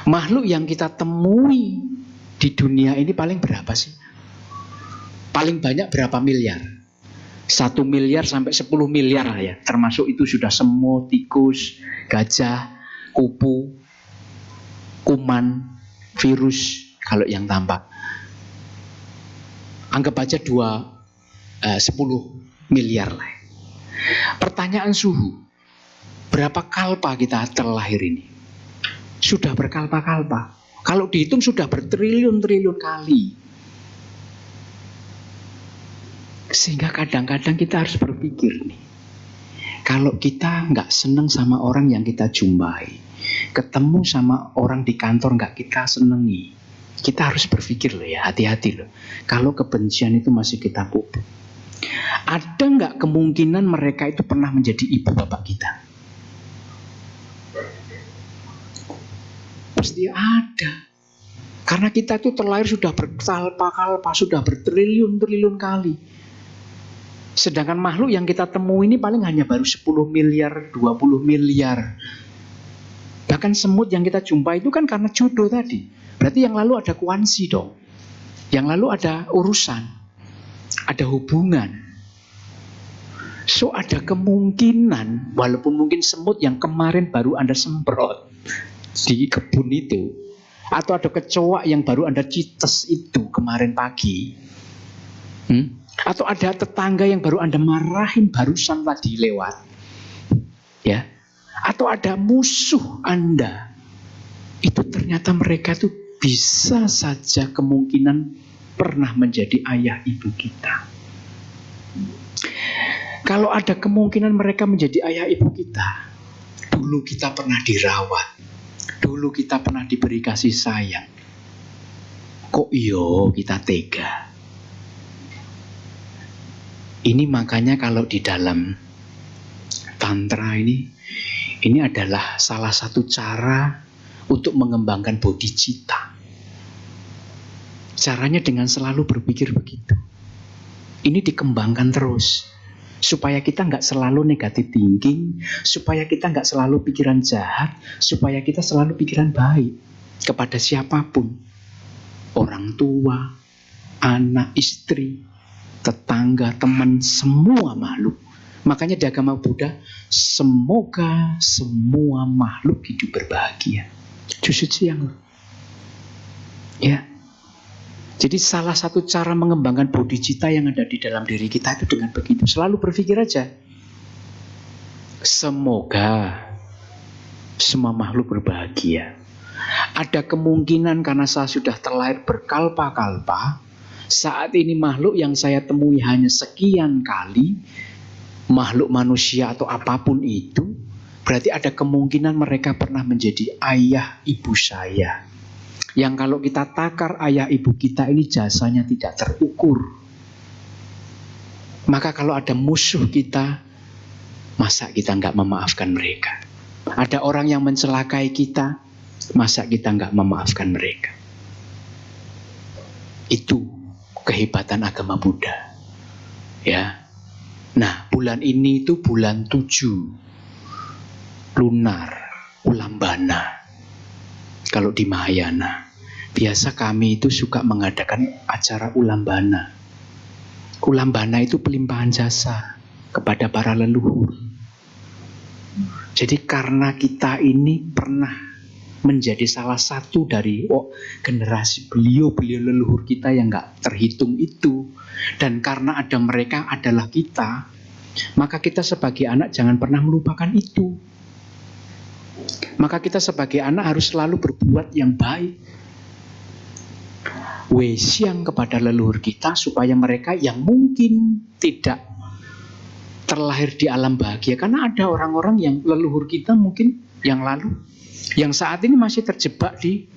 makhluk yang kita temui di dunia ini paling berapa sih? Paling banyak berapa miliar? 1 miliar sampai 10 miliar lah ya. Termasuk itu sudah semut, tikus, gajah, kupu, kuman, virus kalau yang tampak. Anggap aja 10 miliar lah. Pertanyaan suhu. Berapa kalpa kita terlahir ini? Sudah berkalpa-kalpa. Kalau dihitung sudah bertriliun-triliun kali. Sehingga kadang-kadang kita harus berpikir nih. Kalau kita nggak seneng sama orang yang kita jumpai, ketemu sama orang di kantor nggak kita senengi, kita harus berpikir loh ya, hati-hati loh. Kalau kebencian itu masih kita pupuk. Ada nggak kemungkinan mereka itu pernah menjadi ibu bapak kita? Pasti ada. Karena kita itu terlahir sudah berkalpa-kalpa, sudah bertriliun-triliun kali. Sedangkan makhluk yang kita temui ini paling hanya baru 10 miliar, 20 miliar. Bahkan semut yang kita jumpa itu kan karena jodoh tadi. Berarti yang lalu ada kuansi dong. Yang lalu ada urusan. Ada hubungan. So ada kemungkinan, walaupun mungkin semut yang kemarin baru Anda semprot di kebun itu, atau ada kecoa yang baru Anda cites itu kemarin pagi, atau ada tetangga yang baru Anda marahin barusan tadi lewat, ya, atau ada musuh Anda, itu ternyata mereka tuh bisa saja kemungkinan pernah menjadi ayah ibu kita. Kalau ada kemungkinan mereka menjadi ayah ibu kita, dulu kita pernah dirawat, dulu kita pernah diberi kasih sayang. Kok iyo kita tega? Ini makanya kalau di dalam tantra ini adalah salah satu cara untuk mengembangkan bodhicitta. Caranya dengan selalu berpikir begitu. Ini dikembangkan terus. Supaya kita nggak selalu negatif thinking, supaya kita nggak selalu pikiran jahat, supaya kita selalu pikiran baik kepada siapapun. Orang tua, anak, istri, tetangga, teman, semua makhluk. Makanya di agama Buddha, semoga semua makhluk hidup berbahagia. Jusutsu yang ya. Jadi salah satu cara mengembangkan bodhicitta yang ada di dalam diri kita itu dengan begitu. Selalu berpikir aja. Semoga semua makhluk berbahagia. Ada kemungkinan karena saya sudah terlahir berkalpa-kalpa, saat ini makhluk yang saya temui hanya sekian kali, makhluk manusia atau apapun itu, berarti ada kemungkinan mereka pernah menjadi ayah ibu saya. Yang kalau kita takar ayah ibu kita ini jasanya tidak terukur. Maka kalau ada musuh kita, masa kita nggak memaafkan mereka? Ada orang yang mencelakai kita, masa kita nggak memaafkan mereka? Itu kehebatan agama Buddha. Ya. Nah, bulan ini itu bulan 7. Lunar, Ulambana. Kalau di Mahayana, biasa kami itu suka mengadakan acara Ulambana. Ulambana itu pelimpahan jasa kepada para leluhur. Jadi karena kita ini pernah menjadi salah satu dari generasi beliau leluhur kita yang gak terhitung itu, dan karena ada mereka adalah kita, maka kita sebagai anak jangan pernah melupakan itu. Maka kita sebagai anak harus selalu berbuat yang baik, wesiang kepada leluhur kita, supaya mereka yang mungkin tidak terlahir di alam bahagia. Karena ada orang-orang yang leluhur kita mungkin yang lalu, yang saat ini masih terjebak di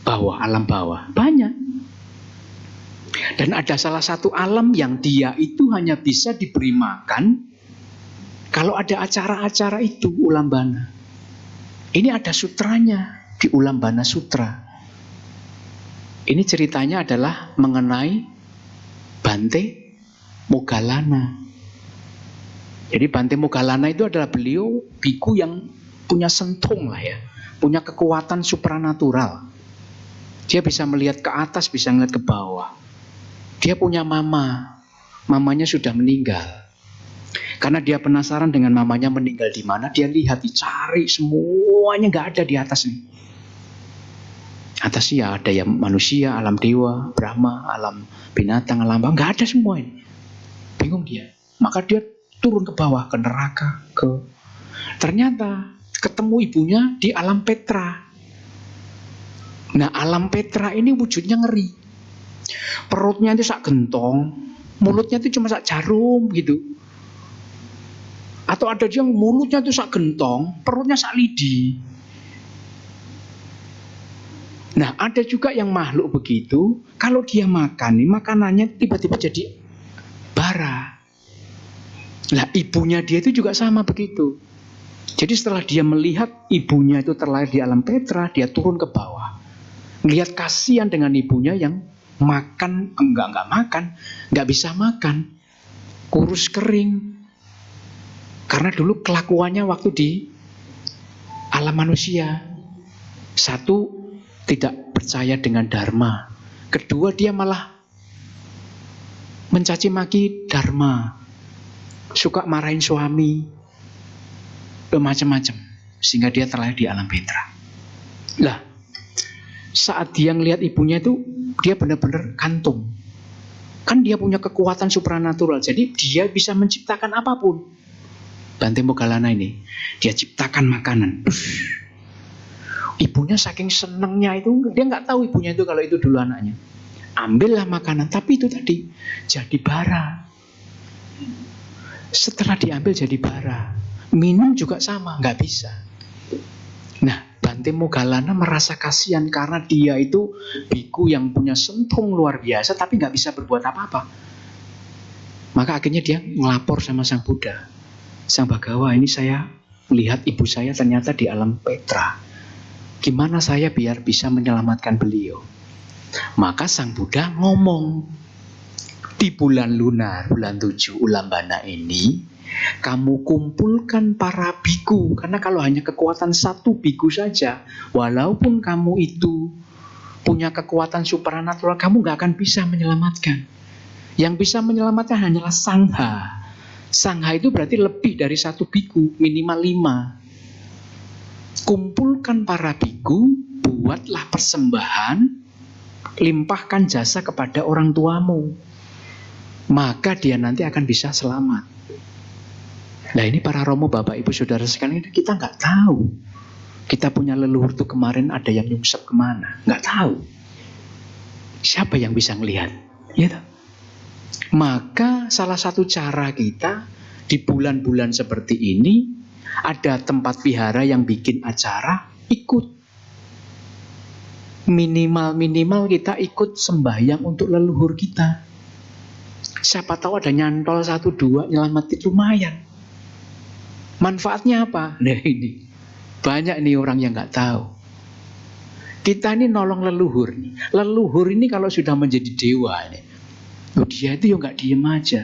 bawah, alam bawah. Banyak. Dan ada salah satu alam yang dia itu hanya bisa diberi makan kalau ada acara-acara itu, Ulambana. Ini ada sutranya di Ulambana Sutra. Ini ceritanya adalah mengenai Bante Moggallana. Jadi Bante Moggallana itu adalah beliau biku yang punya sentung lah ya, punya kekuatan supranatural. Dia bisa melihat ke atas, bisa melihat ke bawah. Dia punya mamanya sudah meninggal. Karena dia penasaran dengan mamanya meninggal di mana, dia lihat, dicari semuanya, nggak ada di atas nih. Atasnya ya ada yang manusia, alam dewa, Brahma, alam binatang, alam bawah, nggak ada semua ini. Bingung dia. Maka dia turun ke bawah, ke neraka, ternyata ketemu ibunya di alam Petra. Nah, alam Petra ini wujudnya ngeri. Perutnya itu sak gentong, mulutnya itu cuma sak jarum gitu. Atau ada yang mulutnya itu sak gentong, perutnya sak lidi. Nah, ada juga yang makhluk begitu, kalau dia makan, makanannya tiba-tiba jadi bara. Nah, ibunya dia itu juga sama begitu. Jadi setelah dia melihat ibunya itu terlahir di alam Petra, dia turun ke bawah. Melihat kasihan dengan ibunya yang makan, enggak makan, enggak bisa makan, kurus kering. Karena dulu kelakuannya waktu di alam manusia, satu, tidak percaya dengan dharma. Kedua, dia malah mencaci maki dharma, suka marahin suami, macam-macam, sehingga dia terlahir di alam Petra. Lah, saat dia ngelihat ibunya itu, dia benar-benar kantung. Kan dia punya kekuatan supranatural, jadi dia bisa menciptakan apapun. Bante Moggallana ini, dia ciptakan makanan. Ibunya saking senengnya itu, dia nggak tahu ibunya itu kalau itu dulu anaknya. Ambillah makanan, tapi itu tadi jadi bara. Setelah diambil jadi bara, minum juga sama, nggak bisa. Nah, Bante Moggallana merasa kasihan karena dia itu biku yang punya sentung luar biasa, tapi nggak bisa berbuat apa-apa. Maka akhirnya dia ngelapor sama Sang Buddha. Sang Bhagawa, ini saya melihat ibu saya ternyata di alam Petra. Gimana saya biar bisa menyelamatkan beliau? Maka Sang Buddha ngomong, di bulan lunar, bulan 7 Ulambana ini, kamu kumpulkan para biku. Karena kalau hanya kekuatan satu biku saja, walaupun kamu itu punya kekuatan supranatural, kamu gak akan bisa menyelamatkan. Yang bisa menyelamatkan hanyalah Sangha. Sangha itu berarti lebih dari satu biku, minimal 5. Kumpulkan para biku, buatlah persembahan, limpahkan jasa kepada orang tuamu, maka dia nanti akan bisa selamat. Nah, ini para romo, bapak ibu saudara sekalian, kita nggak tahu. Kita punya leluhur tuh kemarin ada yang nyungsep kemana, nggak tahu. Siapa yang bisa ngelihat? Ya, maka salah satu cara kita di bulan-bulan seperti ini, ada tempat vihara yang bikin acara, ikut. Minimal kita ikut sembahyang untuk leluhur kita. Siapa tahu ada nyantol 1-2 nyelamatin, lumayan. Manfaatnya apa? Nah ini banyak nih orang yang nggak tahu. Kita ini nolong leluhur nih. Leluhur ini kalau sudah menjadi dewa nih, dia itu ya nggak diem aja.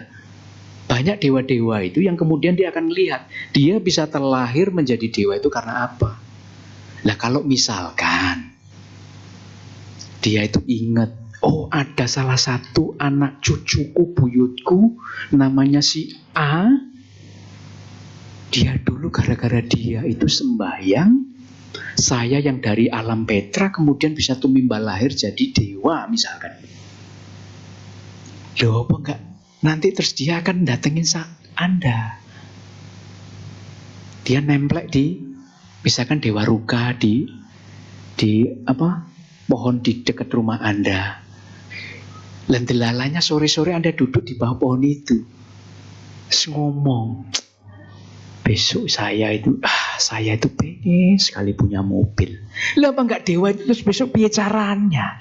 Banyak dewa-dewa itu yang kemudian dia akan lihat dia bisa terlahir menjadi dewa itu karena apa. Nah kalau misalkan dia itu ingat, oh ada salah satu anak cucuku buyutku namanya si A, dia dulu gara-gara dia itu sembahyang, saya yang dari alam Petra kemudian bisa tumimbal lahir jadi dewa misalkan. Loh apa enggak? Nanti terus dia akan datengin Anda. Dia nemplek di misalkan Dewa Ruga di pohon di dekat rumah Anda. Lendelalanya sore-sore Anda duduk di bawah pohon itu. Terus ngomong, besok saya itu pengen sekali punya mobil. Lah apa enggak dewa itu terus besok piye caranya?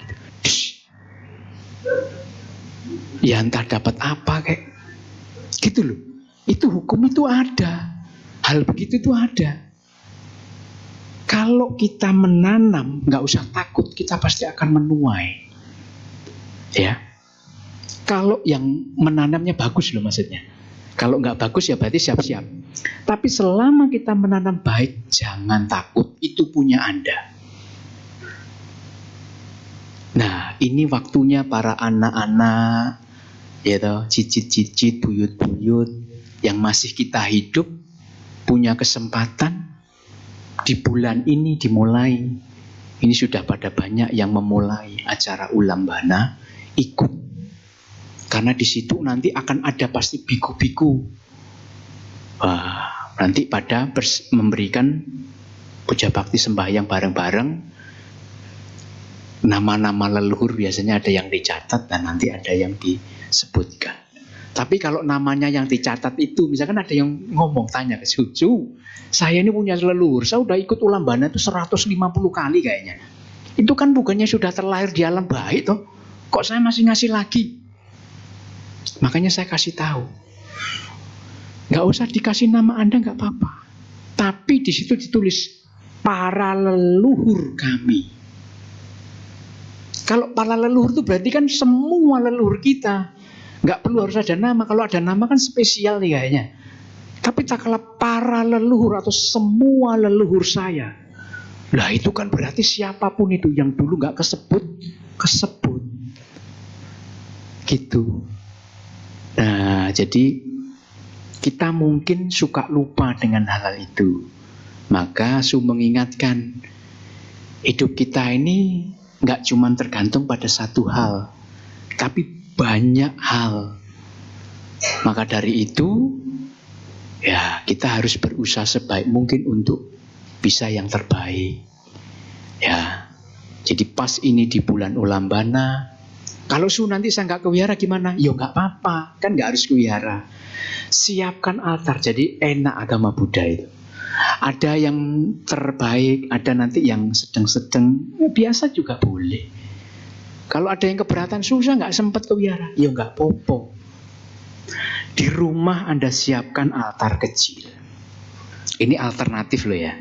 Ya entah dapat apa kayak gitu loh. Itu hukum itu ada. Hal begitu itu ada. Kalau kita menanam, nggak usah takut, kita pasti akan menuai. Ya. Kalau yang menanamnya bagus loh maksudnya. Kalau nggak bagus ya berarti siap-siap. Tapi selama kita menanam baik, jangan takut, itu punya Anda. Nah, ini waktunya para anak-anak, ya toh, cicit-cicit, buyut-buyut yang masih kita hidup punya kesempatan di bulan ini dimulai. Ini sudah pada banyak yang memulai acara Ulambana, ikut. Karena di situ nanti akan ada pasti biku-biku. Wah, nanti pada memberikan puja bakti sembahyang bareng-bareng. Nama-nama leluhur biasanya ada yang dicatat dan nanti ada yang disebutkan. Tapi kalau namanya yang dicatat itu, misalkan ada yang ngomong, tanya ke cucu, saya ini punya leluhur, saya udah ikut Ulambana itu 150 kali kayaknya. Itu kan bukannya sudah terlahir di alam baik toh? Kok saya masih ngasih lagi? Makanya saya kasih tahu. Nggak usah dikasih nama Anda nggak apa-apa. Tapi di situ ditulis para leluhur kami. Kalau para leluhur itu berarti kan semua leluhur kita. Nggak perlu harus ada nama. Kalau ada nama kan spesial nih kayaknya. Tapi tak kalah para leluhur atau semua leluhur saya. Lah itu kan berarti siapapun itu yang dulu nggak kesebut. Gitu. Nah jadi kita mungkin suka lupa dengan hal itu. Maka Su mengingatkan, hidup kita ini nggak cuma tergantung pada satu hal, tapi banyak hal. Maka dari itu, ya kita harus berusaha sebaik mungkin untuk bisa yang terbaik. Ya, jadi pas ini di bulan Ulambana, kalau Su nanti saya nggak kewihara gimana? Ya nggak apa-apa, kan nggak harus kewihara. Siapkan altar, jadi enak agama Buddha itu. Ada yang terbaik, ada nanti yang sedang-sedang, biasa juga boleh. Kalau ada yang keberatan, susah nggak sempat ke wihara, ya nggak popo. Di rumah Anda siapkan altar kecil. Ini alternatif loh ya,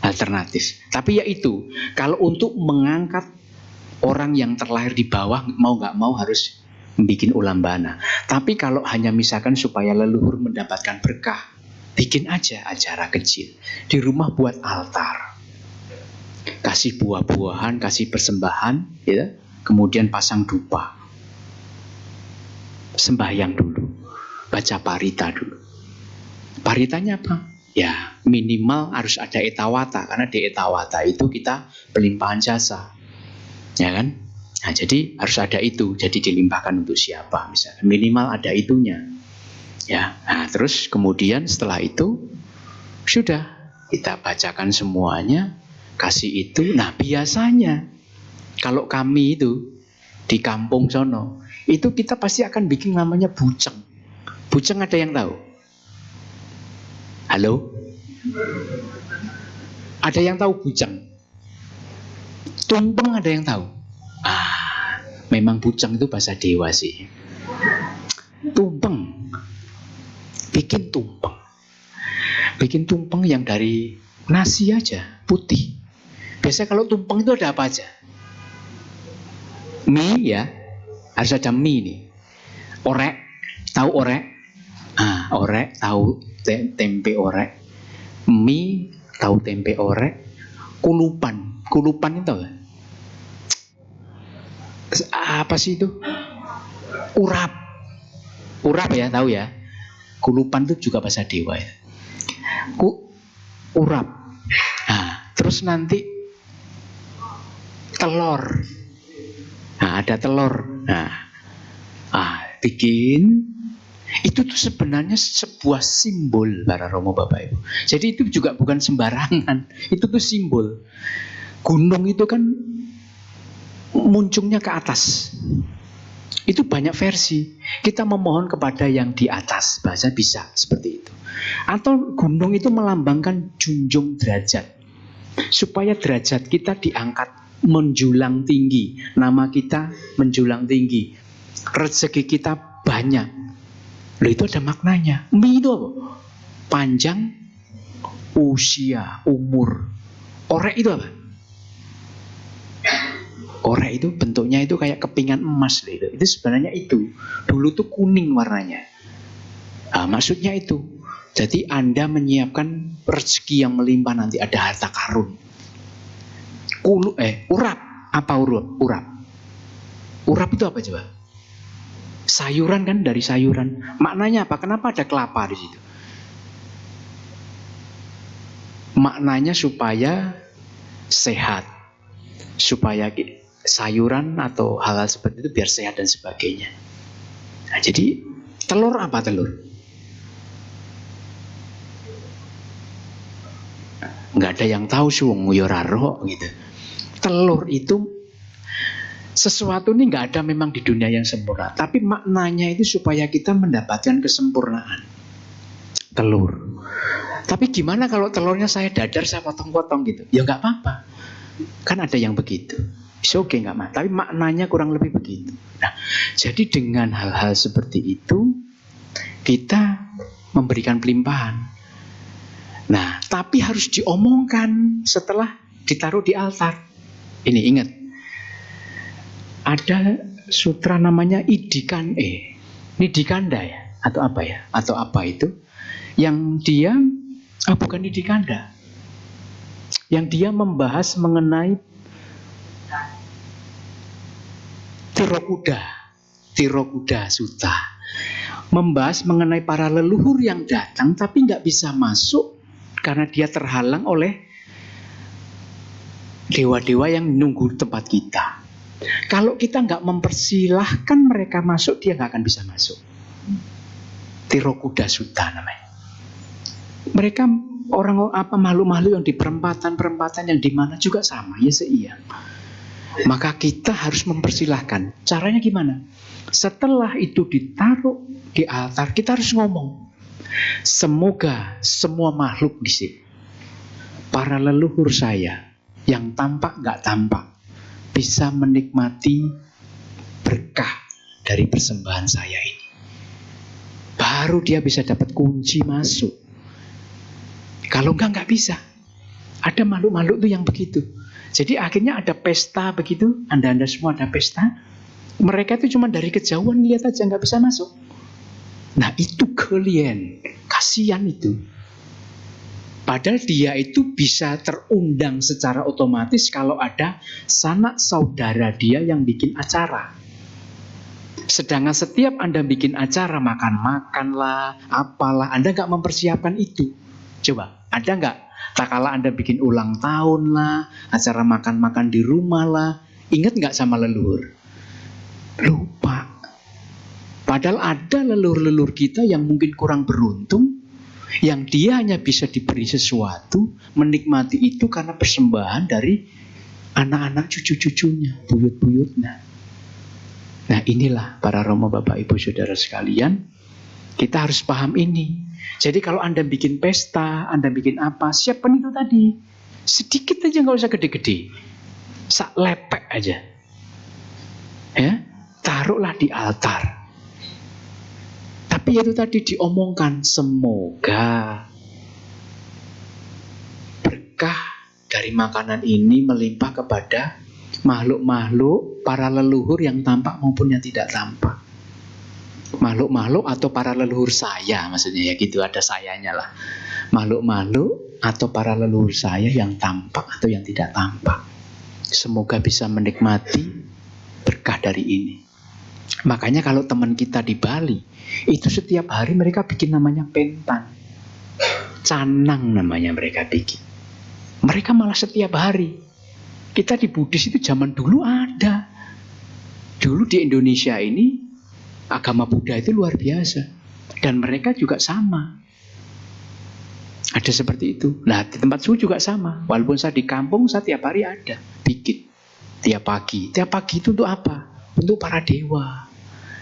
alternatif. Tapi ya itu, kalau untuk mengangkat orang yang terlahir di bawah, mau nggak mau harus bikin Ulambana. Tapi kalau hanya misalkan supaya leluhur mendapatkan berkah, bikin aja acara kecil. Di rumah buat altar. Kasih buah-buahan, kasih persembahan, ya. Kemudian pasang dupa. Sembahyang dulu. Baca parita dulu. Paritanya apa? Ya minimal harus ada etawata. Karena di etawata itu kita pelimpahan jasa. Ya kan? Nah jadi harus ada itu. Jadi dilimpahkan untuk siapa misalnya. Minimal ada itunya. Ya, nah terus kemudian setelah itu sudah kita bacakan semuanya. Kasih itu. Nah biasanya kalau kami itu di kampung sono, itu kita pasti akan bikin namanya buceng. Buceng ada yang tahu? Halo? Ada yang tahu buceng? Tumpeng ada yang tahu? Memang bujang itu bahasa dewa sih. Tumpeng. Bikin tumpeng. Bikin tumpeng yang dari nasi aja, putih. Biasanya kalau tumpeng itu ada apa aja? Mie ya, harus ada mie nih. Orek, tahu orek? Orek, tahu tempe orek. Mie, tahu tempe orek. Kulupan itu apa sih itu? Urap ya, tahu ya. Kulupan itu juga bahasa dewa ya. Urap. Terus nanti telur. Ada telur. Bikin. Itu tuh sebenarnya sebuah simbol para Romo Bapak Ibu. Jadi itu juga bukan sembarangan. Itu tuh simbol. Gunung itu kan muncungnya ke atas. Itu banyak versi. Kita memohon kepada yang di atas, bahasa bisa seperti itu. Atau gunung itu melambangkan junjung derajat, supaya derajat kita diangkat, menjulang tinggi, nama kita menjulang tinggi, rezeki kita banyak. Loh, itu ada maknanya. Mi itu apa? Panjang usia, umur. Orek itu apa? Orek itu bentuknya itu kayak kepingan emas gitu. Itu sebenarnya itu. Dulu tuh kuning warnanya. Maksudnya itu. Jadi Anda menyiapkan rezeki yang melimpah nanti, ada harta karun. Urap. Apa urap? Urap itu apa coba? Sayuran kan, dari sayuran. Maknanya apa? Kenapa ada kelapa di situ? Maknanya supaya sehat. Supaya sayuran atau hal-hal seperti itu biar sehat dan sebagainya. Jadi telur apa telur? Nggak ada yang tahu suung yoraro gitu. Telur itu sesuatu ini nggak ada memang di dunia yang sempurna, tapi maknanya itu supaya kita mendapatkan kesempurnaan. Telur. Tapi gimana kalau telurnya saya dadar, saya potong-potong gitu? Ya nggak apa-apa. Kan ada yang begitu. Oke, nggak mah. Tapi maknanya kurang lebih begitu. Nah, jadi dengan hal-hal seperti itu kita memberikan pelimpahan. Nah, tapi harus diomongkan setelah ditaruh di altar. Ini ingat, ada sutra namanya Nidikanda ya, atau apa ya, atau apa itu, yang dia bukan Nidikanda, yang dia membahas mengenai Tirokuda Sutta, membahas mengenai para leluhur yang datang tapi nggak bisa masuk karena dia terhalang oleh dewa-dewa yang nunggu tempat kita. Kalau kita nggak mempersilahkan mereka masuk, dia nggak akan bisa masuk. Tirokuda Sutta namanya. Mereka makhluk-makhluk yang di perempatan yang di mana juga sama, ya seiya. Maka kita harus mempersilahkan. Caranya gimana? Setelah itu ditaruh di altar, kita harus ngomong. Semoga semua makhluk di sini, para leluhur saya yang tampak gak tampak, bisa menikmati berkah dari persembahan saya ini. Baru dia bisa dapat kunci masuk. Kalau enggak bisa. Ada makhluk-makhluk itu yang begitu. Jadi akhirnya ada pesta begitu, Anda semua ada pesta. Mereka itu cuma dari kejauhan lihat aja, nggak bisa masuk. Nah itu kalian, kasihan itu. Padahal dia itu bisa terundang secara otomatis kalau ada sanak saudara dia yang bikin acara. Sedangkan setiap Anda bikin acara, makan-makan lah, apalah, Anda nggak mempersiapkan itu. Coba, ada nggak? Tak kala Anda bikin ulang tahun lah, acara makan-makan di rumah lah, ingat nggak sama leluhur? Lupa. Padahal ada leluhur-leluhur kita yang mungkin kurang beruntung, yang dia hanya bisa diberi sesuatu, menikmati itu karena persembahan dari anak-anak cucu-cucunya, buyut-buyutnya. Nah inilah para Romo Bapak Ibu Saudara sekalian, kita harus paham ini. Jadi kalau Anda bikin pesta, Anda bikin apa, siapkan itu tadi. Sedikit aja, nggak usah gede-gede. sak lepek aja. Ya, taruhlah di altar. Tapi itu tadi diomongkan, semoga berkah dari makanan ini melimpah kepada makhluk-makhluk, para leluhur yang tampak maupun yang tidak tampak. Makhluk-makhluk atau para leluhur saya, maksudnya ya gitu, ada sayanya lah. Makhluk-makhluk atau para leluhur saya yang tampak atau yang tidak tampak. Semoga bisa menikmati berkah dari ini. Makanya kalau teman kita di Bali, itu setiap hari mereka bikin namanya pentan. Canang namanya mereka bikin. Mereka malah setiap hari. Kita di Buddhis itu zaman dulu ada. Dulu di Indonesia ini agama Buddha itu luar biasa. Dan mereka juga sama. Ada seperti itu. Nah, di tempat saya juga sama. Walaupun saya di kampung, saya tiap hari ada bikin. Tiap pagi. Tiap pagi itu untuk apa? Untuk para dewa.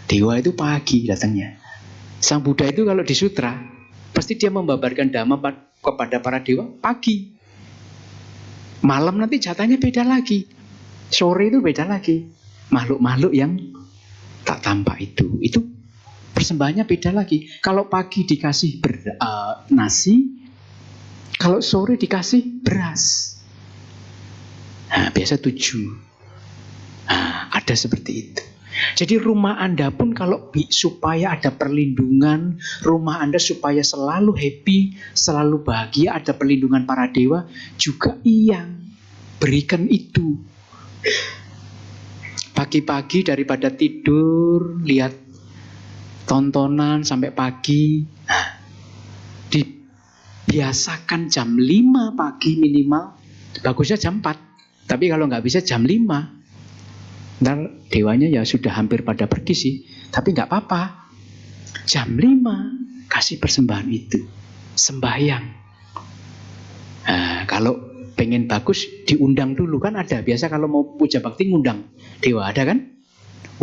Dewa itu pagi datangnya. Sang Buddha itu kalau di sutra, pasti dia membabarkan dhamma kepada para dewa pagi. Malam nanti jatahnya beda lagi. Sore itu beda lagi. Makhluk-makhluk yang tak tampak itu persembahannya beda lagi. Kalau pagi dikasih nasi, kalau sore dikasih beras. Nah, biasa 7. Nah, ada seperti itu. Jadi rumah Anda pun kalau supaya ada perlindungan, rumah Anda supaya selalu happy, selalu bahagia, ada perlindungan para dewa, juga yang berikan itu. Pagi-pagi daripada tidur, lihat tontonan sampai pagi, nah, dibiasakan jam 5 pagi minimal, bagusnya jam 4. Tapi kalau nggak bisa jam 5, ntar dewanya ya sudah hampir pada pergi sih. Tapi nggak apa-apa. Jam 5 kasih persembahan itu. Sembahyang. Nah, kalau pengen bagus diundang dulu kan ada. Biasa kalau mau puja bakti ngundang dewa, ada kan?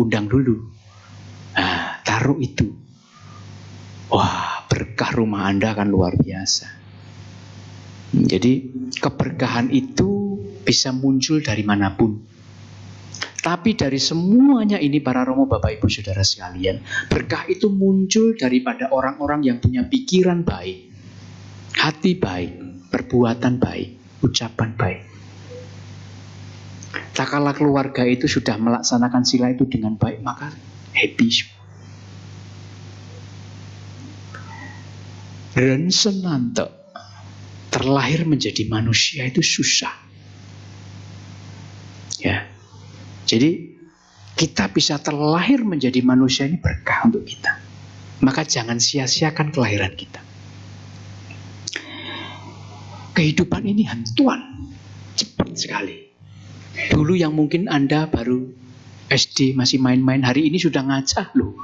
Undang dulu. Nah, taruh itu. Wah, berkah rumah Anda kan luar biasa. Jadi keberkahan itu bisa muncul dari manapun. Tapi dari semuanya ini para Romo, Bapak Ibu Saudara sekalian, berkah itu muncul daripada orang-orang yang punya pikiran baik, hati baik, perbuatan baik, ucapan baik. Tak kala keluarga itu sudah melaksanakan sila itu dengan baik, maka happy. Dan senanto terlahir menjadi manusia itu susah. Ya. Jadi kita bisa terlahir menjadi manusia ini berkah untuk kita. Maka jangan sia-siakan kelahiran kita. Kehidupan ini hantuan, cepat sekali. Dulu yang mungkin Anda baru SD masih main-main, hari ini sudah ngacah loh.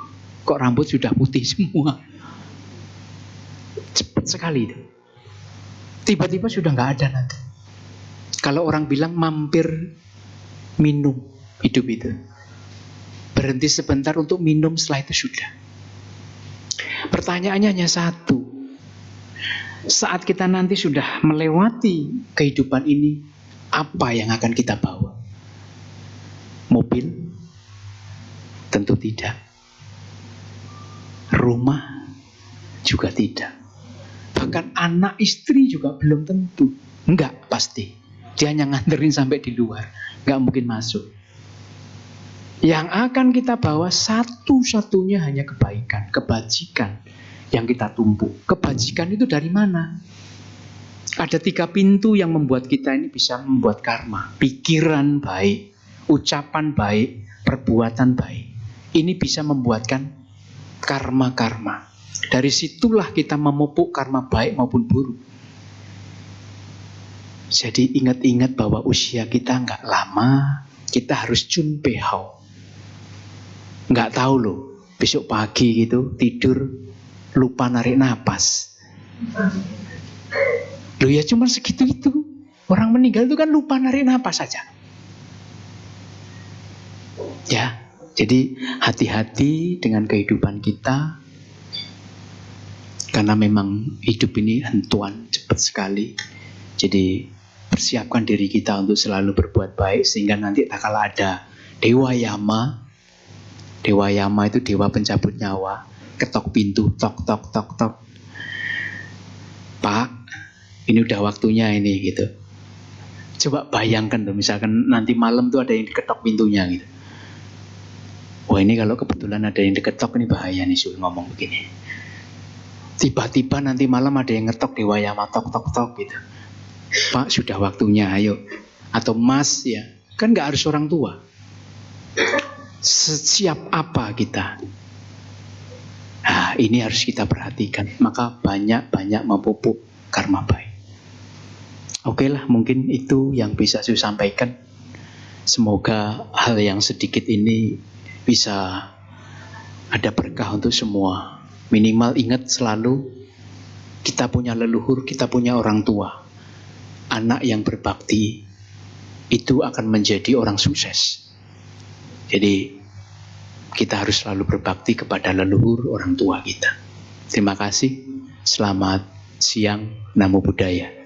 Kok rambut sudah putih semua. Cepat sekali itu. Tiba-tiba sudah nggak ada nanti. Kalau orang bilang mampir minum, hidup itu berhenti sebentar untuk minum, setelah itu sudah. Pertanyaannya hanya satu. Saat kita nanti sudah melewati kehidupan ini, apa yang akan kita bawa? Mobil? Tentu tidak. Rumah? Juga tidak. Bahkan anak istri juga belum tentu. Enggak pasti. Dia hanya nganterin sampai di luar, enggak mungkin masuk. Yang akan kita bawa satu-satunya hanya kebaikan, kebajikan yang kita tumpuk. Kebajikan itu dari mana? Ada 3 pintu yang membuat kita ini bisa membuat karma. Pikiran baik, ucapan baik, perbuatan baik. Ini bisa membuatkan karma-karma. Dari situlah kita memupuk karma baik maupun buruk. Jadi ingat-ingat bahwa usia kita nggak lama, kita harus cun pehau. Nggak tahu loh, besok pagi gitu tidur lupa narik napas. Loh ya cuma segitu itu. Orang meninggal itu kan lupa narik napas saja. Ya, jadi hati-hati dengan kehidupan kita. Karena memang hidup ini hantuan, cepat sekali. Jadi mempersiapkan diri kita untuk selalu berbuat baik, sehingga nanti tak kala ada Dewa Yama. Dewa Yama itu dewa pencabut nyawa, ketok pintu, tok tok tok tok. Pak, ini udah waktunya ini gitu. Coba bayangkan tuh, misalkan nanti malam tuh ada yang diketok pintunya gitu. Wah, ini kalau kebetulan ada yang diketok ini bahaya nih, suruh ngomong begini. Tiba-tiba nanti malam ada yang ngetok Dewa Yama, tok tok tok gitu. Pak, sudah waktunya, ayo. Atau Mas ya, kan nggak harus orang tua. Siap apa kita? Nah, ini harus kita perhatikan. Maka banyak-banyak memupuk karma baik. Oke lah, mungkin itu yang bisa saya sampaikan. Semoga hal yang sedikit ini bisa ada berkah untuk semua. Minimal ingat selalu, kita punya leluhur, kita punya orang tua. Anak yang berbakti itu akan menjadi orang sukses. Jadi kita harus selalu berbakti kepada leluhur orang tua kita. Terima kasih. Selamat siang. Namo Buddhaya.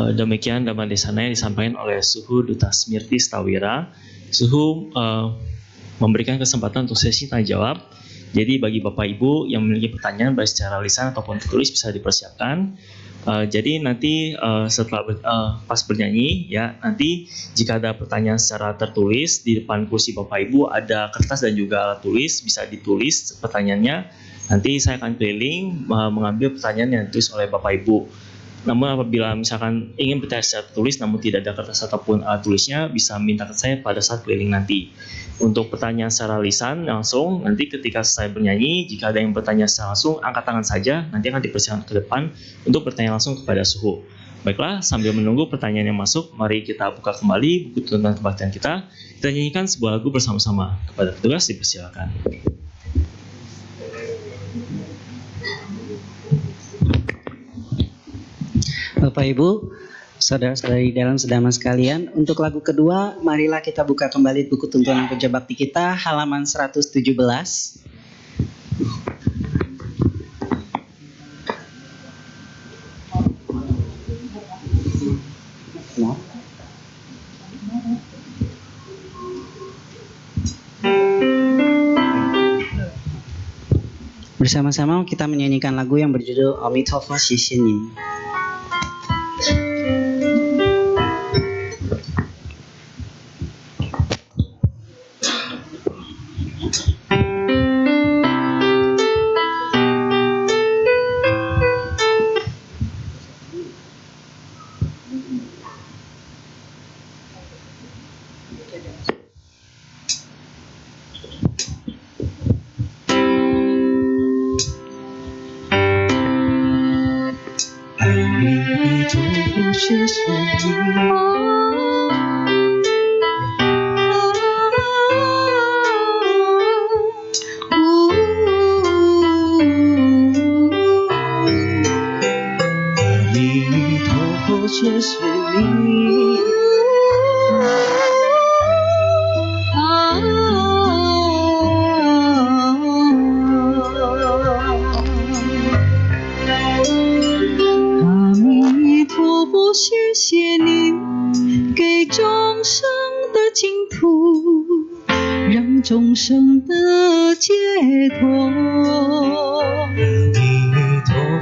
Demikian Dhamma Desana yang disampaikan oleh Suhu Duta Smirti Stawira. Suhu memberikan kesempatan untuk sesi tanya jawab. Jadi bagi Bapak Ibu yang memiliki pertanyaan baik secara lisan ataupun tertulis bisa dipersiapkan. Jadi nanti setelah pas bernyanyi ya, nanti jika ada pertanyaan secara tertulis di depan kursi Bapak Ibu ada kertas dan juga alat tulis, bisa ditulis pertanyaannya. Nanti saya akan keliling mengambil pertanyaan yang ditulis oleh Bapak Ibu. Namun apabila misalkan ingin bertanya secara tertulis namun tidak ada kertas ataupun alat tulisnya, bisa minta ke saya pada saat keliling nanti. Untuk pertanyaan secara lisan langsung, nanti ketika saya bernyanyi, jika ada yang bertanya secara langsung, angkat tangan saja, nanti akan dipersilakan ke depan untuk bertanya langsung kepada Suhu. Baiklah, sambil menunggu pertanyaan yang masuk, mari kita buka kembali buku tuntunan kebaktian kita. Kita nyanyikan sebuah lagu bersama-sama. Kepada petugas dipersilakan. Bapak Ibu, saudara-saudari dalam sedama sekalian, untuk lagu kedua, marilah kita buka kembali buku tuntunan puja bakti kita, halaman 117. Bersama-sama kita menyanyikan lagu yang berjudul Amitofo Shishinin.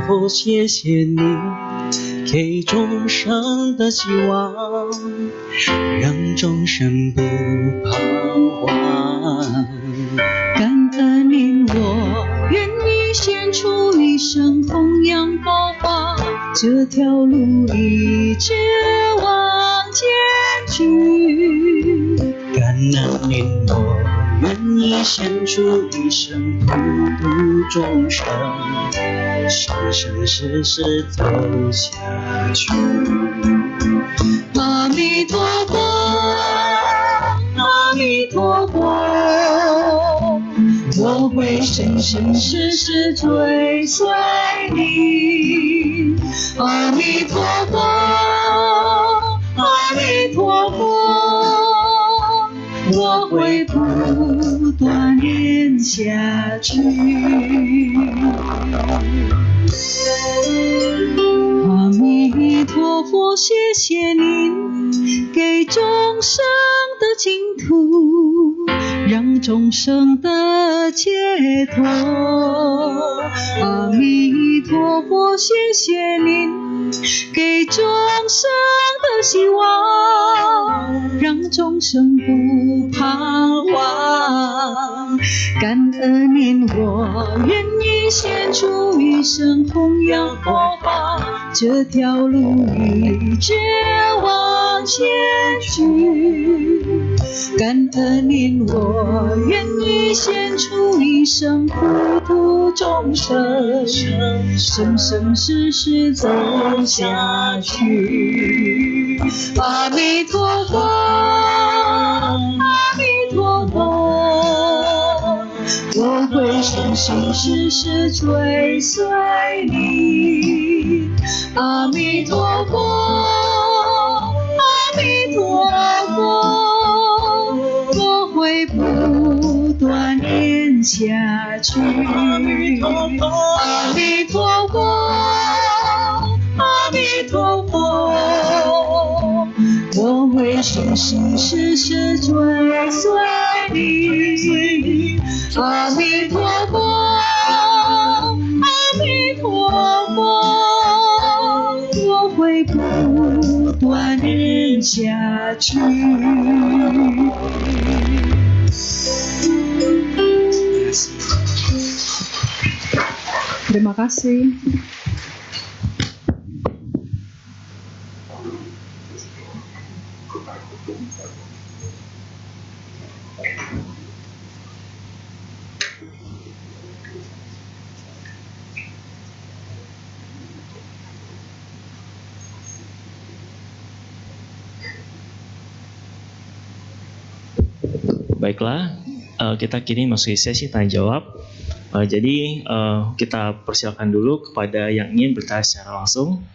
佛，谢谢你给众生的希望，让众生不彷徨。感恩您，我愿意献出一生弘扬佛法，这条路一直往前去。感恩您，我愿意献出一生普度众生，生生世世走下去。阿弥陀佛，阿弥陀佛，我会生生世世追随你。阿弥陀佛，阿弥陀佛，我会不断念下去。阿弥陀佛，谢谢您给众生的净土，让众生的解脱。阿弥陀佛，谢谢您给众生的希望，让众生不彷徨。感恩您，我愿意献出一生弘扬佛法，这条路一直往前去。感恩您，我愿意献出一生普度众生，生生世世走下去。阿弥陀佛，阿弥陀佛，我会生生世世追随你。阿弥陀佛，阿弥陀佛，我会不断念下去。阿弥陀佛，阿弥陀佛，阿弥陀佛，我会生生世世追随你。阿弥陀佛，阿弥陀佛，我会不断念下去。Terima kasih. Baiklah, kita kini masuki sesi tanya jawab. Jadi kita persilakan dulu kepada yang ingin bertanya secara langsung.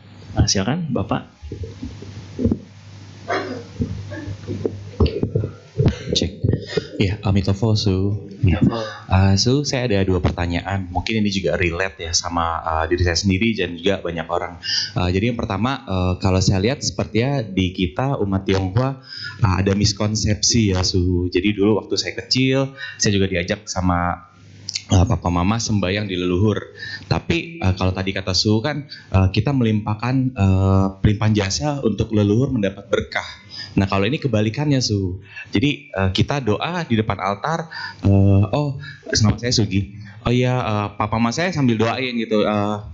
Silakan, Bapak. Cek. Ya, Amitofo Su. Ya. Su, saya ada 2 pertanyaan. Mungkin ini juga relate ya sama diri saya sendiri dan juga banyak orang. Jadi yang pertama, kalau saya lihat sepertinya di kita umat Tionghoa ada miskonsepsi ya Su. Jadi dulu waktu saya kecil, saya juga diajak sama papa mama sembahyang di leluhur. Tapi kalau tadi kata Su kan kita melimpahkan pelimpahan jasa untuk leluhur mendapat berkah. Nah kalau ini kebalikannya Su. Jadi kita doa di depan altar. Nama saya Sugi. Oh iya, papa mama saya sambil doain gitu.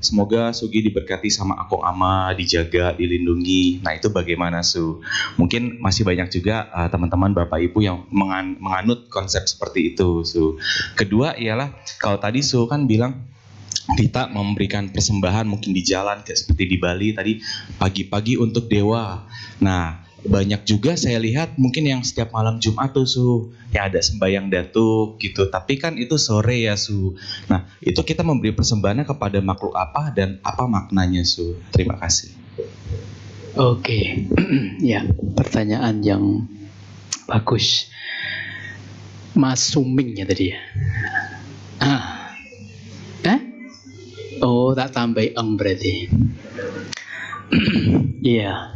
Semoga Sugi diberkati sama Akong Ama, dijaga, dilindungi. Nah itu bagaimana Su? Mungkin masih banyak juga teman-teman Bapak Ibu yang menganut konsep seperti itu Su. Kedua ialah kalau tadi Su kan bilang kita memberikan persembahan mungkin di jalan kayak seperti di Bali tadi pagi-pagi untuk dewa. Nah banyak juga saya lihat mungkin yang setiap malam Jumat tuh Su ya ada sembahyang datuk gitu, tapi kan itu sore ya Su. Nah itu kita memberi persembahannya kepada makhluk apa dan apa maknanya Su? Terima kasih. Oke. Ya, pertanyaan yang bagus. Mas Suming ya tadi ya. Oh tak tambah berarti. Iya.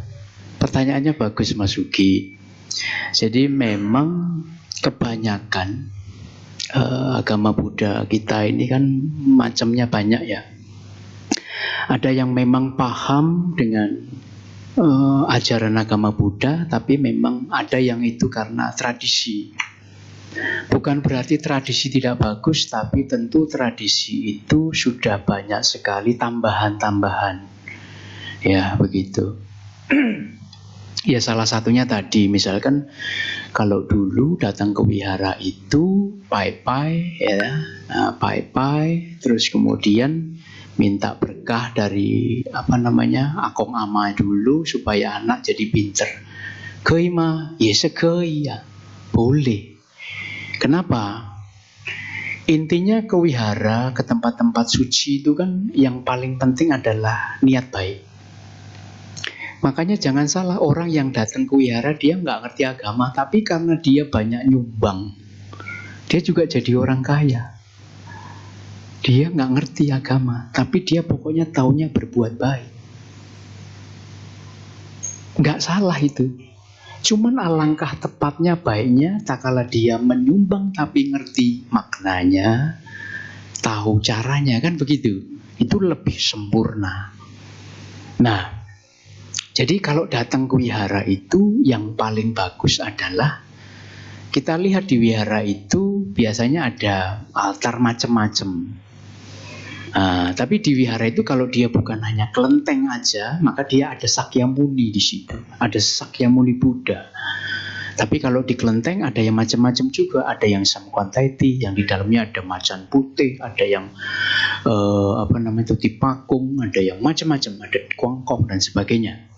Pertanyaannya bagus Mas Ugi. Jadi memang kebanyakan agama Buddha kita ini kan macamnya banyak ya. Ada yang memang paham dengan ajaran agama Buddha, tapi memang ada yang itu karena tradisi. Bukan berarti tradisi tidak bagus, tapi tentu tradisi itu sudah banyak sekali tambahan-tambahan. Ya begitu. Ya salah satunya tadi misalkan kalau dulu datang ke wihara itu pai-pai ya, pai-pai terus kemudian minta berkah dari Akong Ama dulu supaya anak jadi pinter. Kei ma, ya sekei ya. Boleh. Kenapa? Intinya ke wihara, ke tempat-tempat suci itu kan yang paling penting adalah niat baik. Makanya jangan salah, orang yang datang ke wihara dia nggak ngerti agama, tapi karena dia banyak nyumbang, dia juga jadi orang kaya. Dia nggak ngerti agama, tapi dia pokoknya taunya berbuat baik. Nggak salah itu. Cuman alangkah tepatnya baiknya tak kala dia menyumbang tapi ngerti maknanya, tahu caranya, kan begitu. Itu lebih sempurna. Nah, jadi kalau datang ke wihara itu yang paling bagus adalah kita lihat di wihara itu biasanya ada altar macam-macam. Tapi di wihara itu kalau dia bukan hanya kelenteng aja, maka dia ada Sakyamuni di situ, ada Sakyamuni Buddha. Tapi kalau di kelenteng ada yang macam-macam juga, ada yang Samkwantaiti, yang di dalamnya ada macan putih, ada yang tipakung, ada yang macam-macam, ada kuangkong dan sebagainya.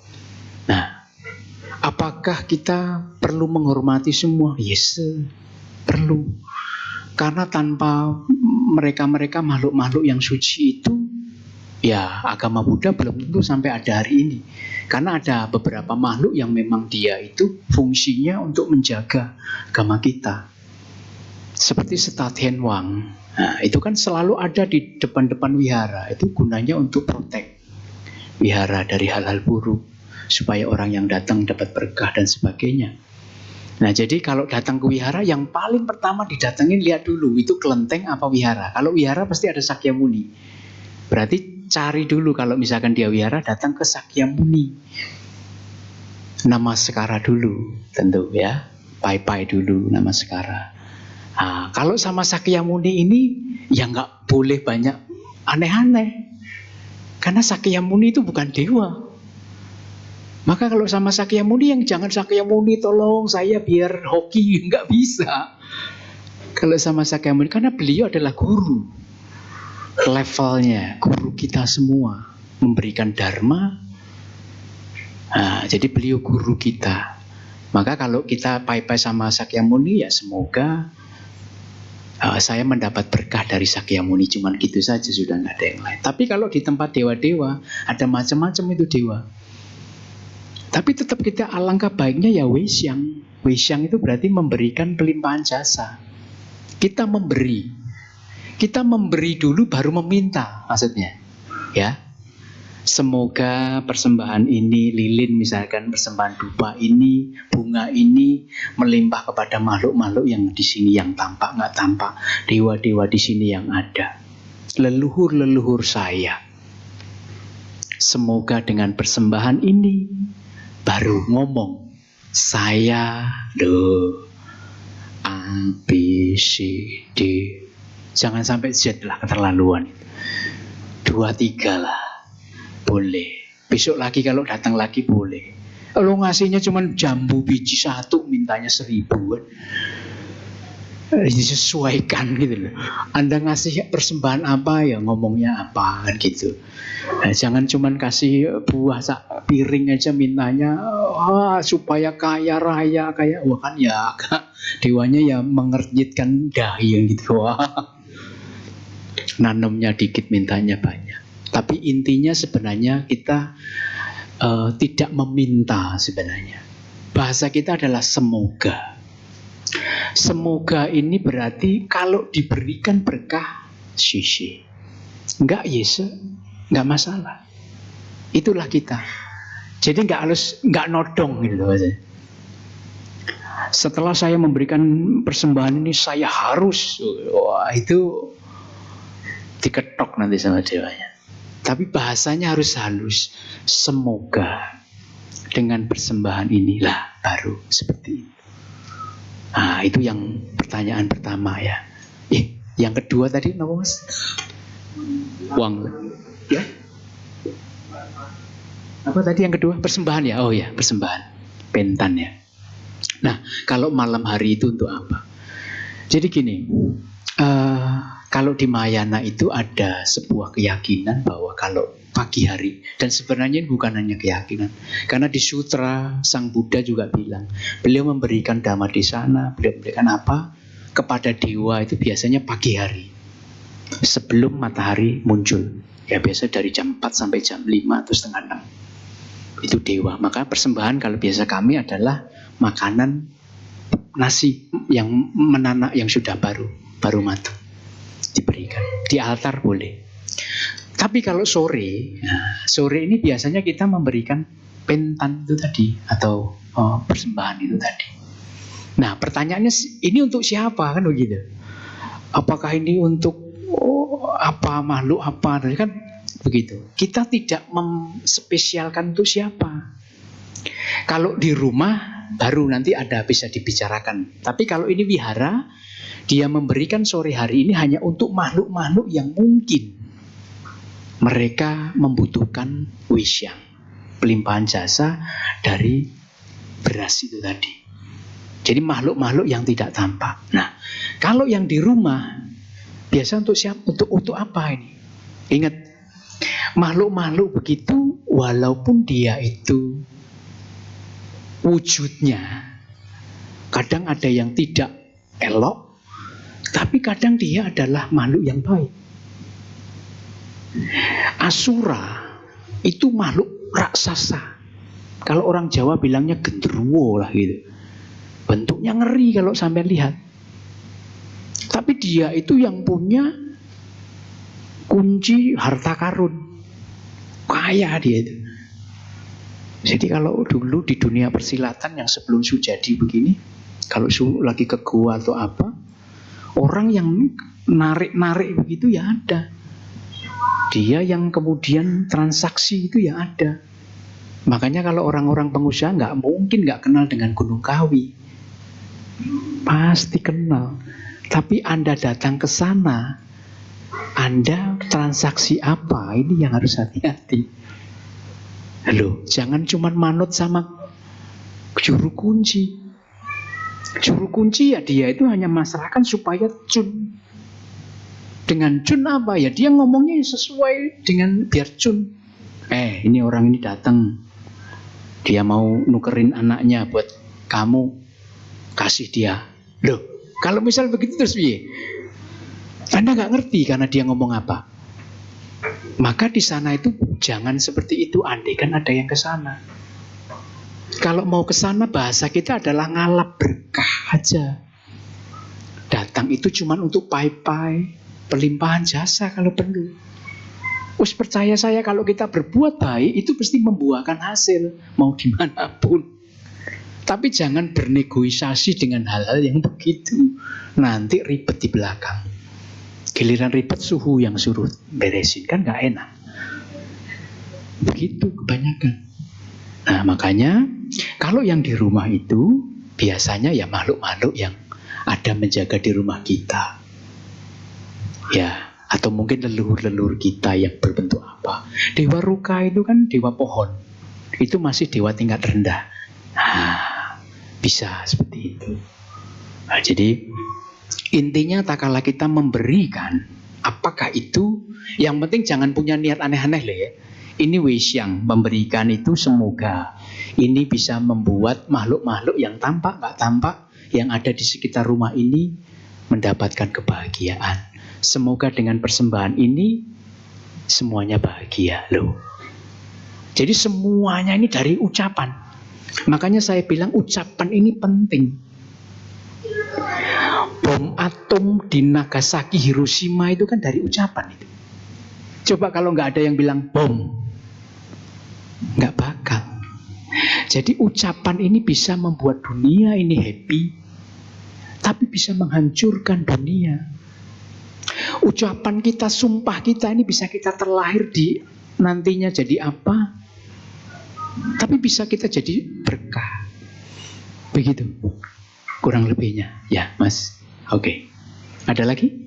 Nah, apakah kita perlu menghormati semua? Yes, perlu. Karena tanpa mereka-mereka makhluk-makhluk yang suci itu, ya agama Buddha belum tentu sampai ada hari ini. Karena ada beberapa makhluk yang memang dia itu fungsinya untuk menjaga agama kita. Seperti Setathen Wang. Nah, itu kan selalu ada di depan-depan wihara. Itu gunanya untuk protek wihara dari hal-hal buruk, supaya orang yang datang dapat berkah dan sebagainya. Nah, jadi kalau datang ke wihara, yang paling pertama didatengin lihat dulu itu kelenteng apa wihara. Kalau wihara pasti ada Sakyamuni. Berarti cari dulu, kalau misalkan dia wihara, datang ke Sakyamuni. Namaskara dulu, tentu ya. Pai-pai dulu namaskara. Nah, kalau sama Sakyamuni ini ya nggak boleh banyak aneh-aneh. Karena Sakyamuni itu bukan dewa. Maka kalau sama Sakyamuni, yang jangan Sakyamuni tolong saya biar hoki, nggak bisa. Kalau sama Sakyamuni, karena beliau adalah guru. Levelnya guru kita semua, memberikan dharma. Nah, jadi beliau guru kita. Maka kalau kita pai-pai sama Sakyamuni, ya semoga saya mendapat berkah dari Sakyamuni. Cuman gitu saja, sudah nggak ada yang lain. Tapi kalau di tempat dewa-dewa, ada macam-macam itu dewa. Tapi tetap kita alangkah baiknya ya Weisyang. Weisyang itu berarti memberikan pelimpahan jasa. Kita memberi. Kita memberi dulu baru meminta, maksudnya. Ya. Semoga persembahan ini, lilin misalkan, persembahan dupa ini, bunga ini melimpah kepada makhluk-makhluk yang di sini, yang tampak nggak tampak, dewa-dewa di sini yang ada. Leluhur-leluhur saya. Semoga dengan persembahan ini baru ngomong, saya A, B, C, D. Jangan sampai Z lah, keterlaluan. 2, 3 lah, boleh. Besok lagi kalau datang lagi boleh. Kalau ngasihnya cuma jambu biji 1, mintanya 1000 kan. Disesuaikan gitu loh. Anda ngasih persembahan apa ya ngomongnya apa kan gitu. Nah, jangan cuman kasih buah piring aja mintanya supaya kaya raya kayak wah kan ya dewanya ya mengernyitkan dahi gitu. Wah. Nanemnya dikit mintanya banyak. Tapi intinya sebenarnya kita tidak meminta sebenarnya. Bahasa kita adalah semoga. Semoga ini berarti kalau diberikan berkah, sisi. Enggak, yes, enggak masalah. Itulah kita. Jadi enggak nodong gitu aja. Setelah saya memberikan persembahan ini, saya harus, wah itu diketok nanti sama dewanya. Tapi bahasanya harus halus. Semoga dengan persembahan inilah baru seperti itu. Nah, itu yang pertanyaan pertama ya. Yang kedua tadi apa Mas? Uang. Ya? Apa tadi yang kedua? Persembahan ya? Oh ya, persembahan. Pentan ya. Nah, kalau malam hari itu untuk apa? Jadi gini, kalau di Mahayana itu ada sebuah keyakinan bahwa kalau pagi hari. Dan sebenarnya ini bukan hanya keyakinan. Karena di sutra Sang Buddha juga bilang, beliau memberikan dhamma desana, beliau memberikan apa kepada dewa itu biasanya pagi hari. Sebelum matahari muncul. Ya biasa dari jam 4 sampai jam 5 atau setengah 6. Itu dewa. Maka persembahan kalau biasa kami adalah makanan nasi yang menanak yang sudah baru matang diberikan. Di altar boleh. Tapi kalau sore ini biasanya kita memberikan pentan itu tadi atau persembahan itu tadi. Nah, pertanyaannya ini untuk siapa kan begitu? Apakah ini untuk apa makhluk apa? Kan begitu. Kita tidak memspesialkan untuk siapa. Kalau di rumah baru nanti ada bisa dibicarakan. Tapi kalau ini wihara, dia memberikan sore hari ini hanya untuk makhluk-makhluk yang mungkin mereka membutuhkan wisyang, pelimpahan jasa dari beras itu tadi. Jadi makhluk-makhluk yang tidak tampak. Nah, kalau yang di rumah biasa untuk siapa? Untuk apa ini? Ingat, makhluk-makhluk begitu walaupun dia itu wujudnya kadang ada yang tidak elok, tapi kadang dia adalah makhluk yang baik. Asura itu makhluk raksasa. Kalau orang Jawa bilangnya genderuwo lah gitu. Bentuknya ngeri kalau sampai lihat. Tapi dia itu yang punya kunci harta karun. Kaya dia itu. Jadi kalau dulu di dunia persilatan yang sebelum Sujadi begini, kalau lagi ke gua atau apa, orang yang narik-narik begitu ya ada. Dia yang kemudian transaksi itu ya ada. Makanya kalau orang-orang pengusaha nggak mungkin nggak kenal dengan Gunung Kawi. Pasti kenal. Tapi Anda datang ke sana, Anda transaksi apa? Ini yang harus hati-hati. Halo, jangan cuma manut sama juru kunci. Juru kunci ya dia itu hanya masrahkan supaya cun. Dengan cun apa ya? Dia ngomongnya sesuai dengan biar cun. Ini orang ini datang. Dia mau nukerin anaknya buat kamu. Kasih dia. Loh, kalau misal begitu terus piye? Anda nggak ngerti karena dia ngomong apa. Maka di sana itu jangan seperti itu. Andai kan ada yang ke sana. Kalau mau ke sana bahasa kita adalah ngalap berkah aja. Datang itu cuma untuk pai-pai, pelimpahan jasa kalau perlu. Us percaya saya kalau kita berbuat baik itu pasti membuahkan hasil mau dimanapun. Tapi jangan bernegosiasi dengan hal-hal yang begitu. Nanti ribet di belakang. Giliran ribet suhu yang suruh beresin kan gak enak. Begitu kebanyakan. Nah makanya kalau yang di rumah itu biasanya ya makhluk-makhluk yang ada menjaga di rumah kita. Ya, atau mungkin leluhur-leluhur kita yang berbentuk apa. Dewa Ruka itu kan dewa pohon. Itu masih dewa tingkat rendah. Nah, bisa seperti itu. Nah, jadi intinya tak kala kita memberikan, apakah itu, yang penting jangan punya niat aneh-aneh loh ya. Ini wisyang, memberikan itu semoga ini bisa membuat makhluk-makhluk yang tampak gak tampak yang ada di sekitar rumah ini mendapatkan kebahagiaan. Semoga dengan persembahan ini semuanya bahagia loh. Jadi semuanya ini dari ucapan. Makanya saya bilang ucapan ini penting. Bom atom di Nagasaki, Hiroshima itu kan dari ucapan itu. Coba kalau nggak ada yang bilang bom, nggak bakal. Jadi ucapan ini bisa membuat dunia ini happy, tapi bisa menghancurkan dunia. Ucapan kita, sumpah kita ini bisa kita terlahir di nantinya jadi apa, tapi bisa kita jadi berkah. Begitu kurang lebihnya ya Mas. Oke. Ada lagi?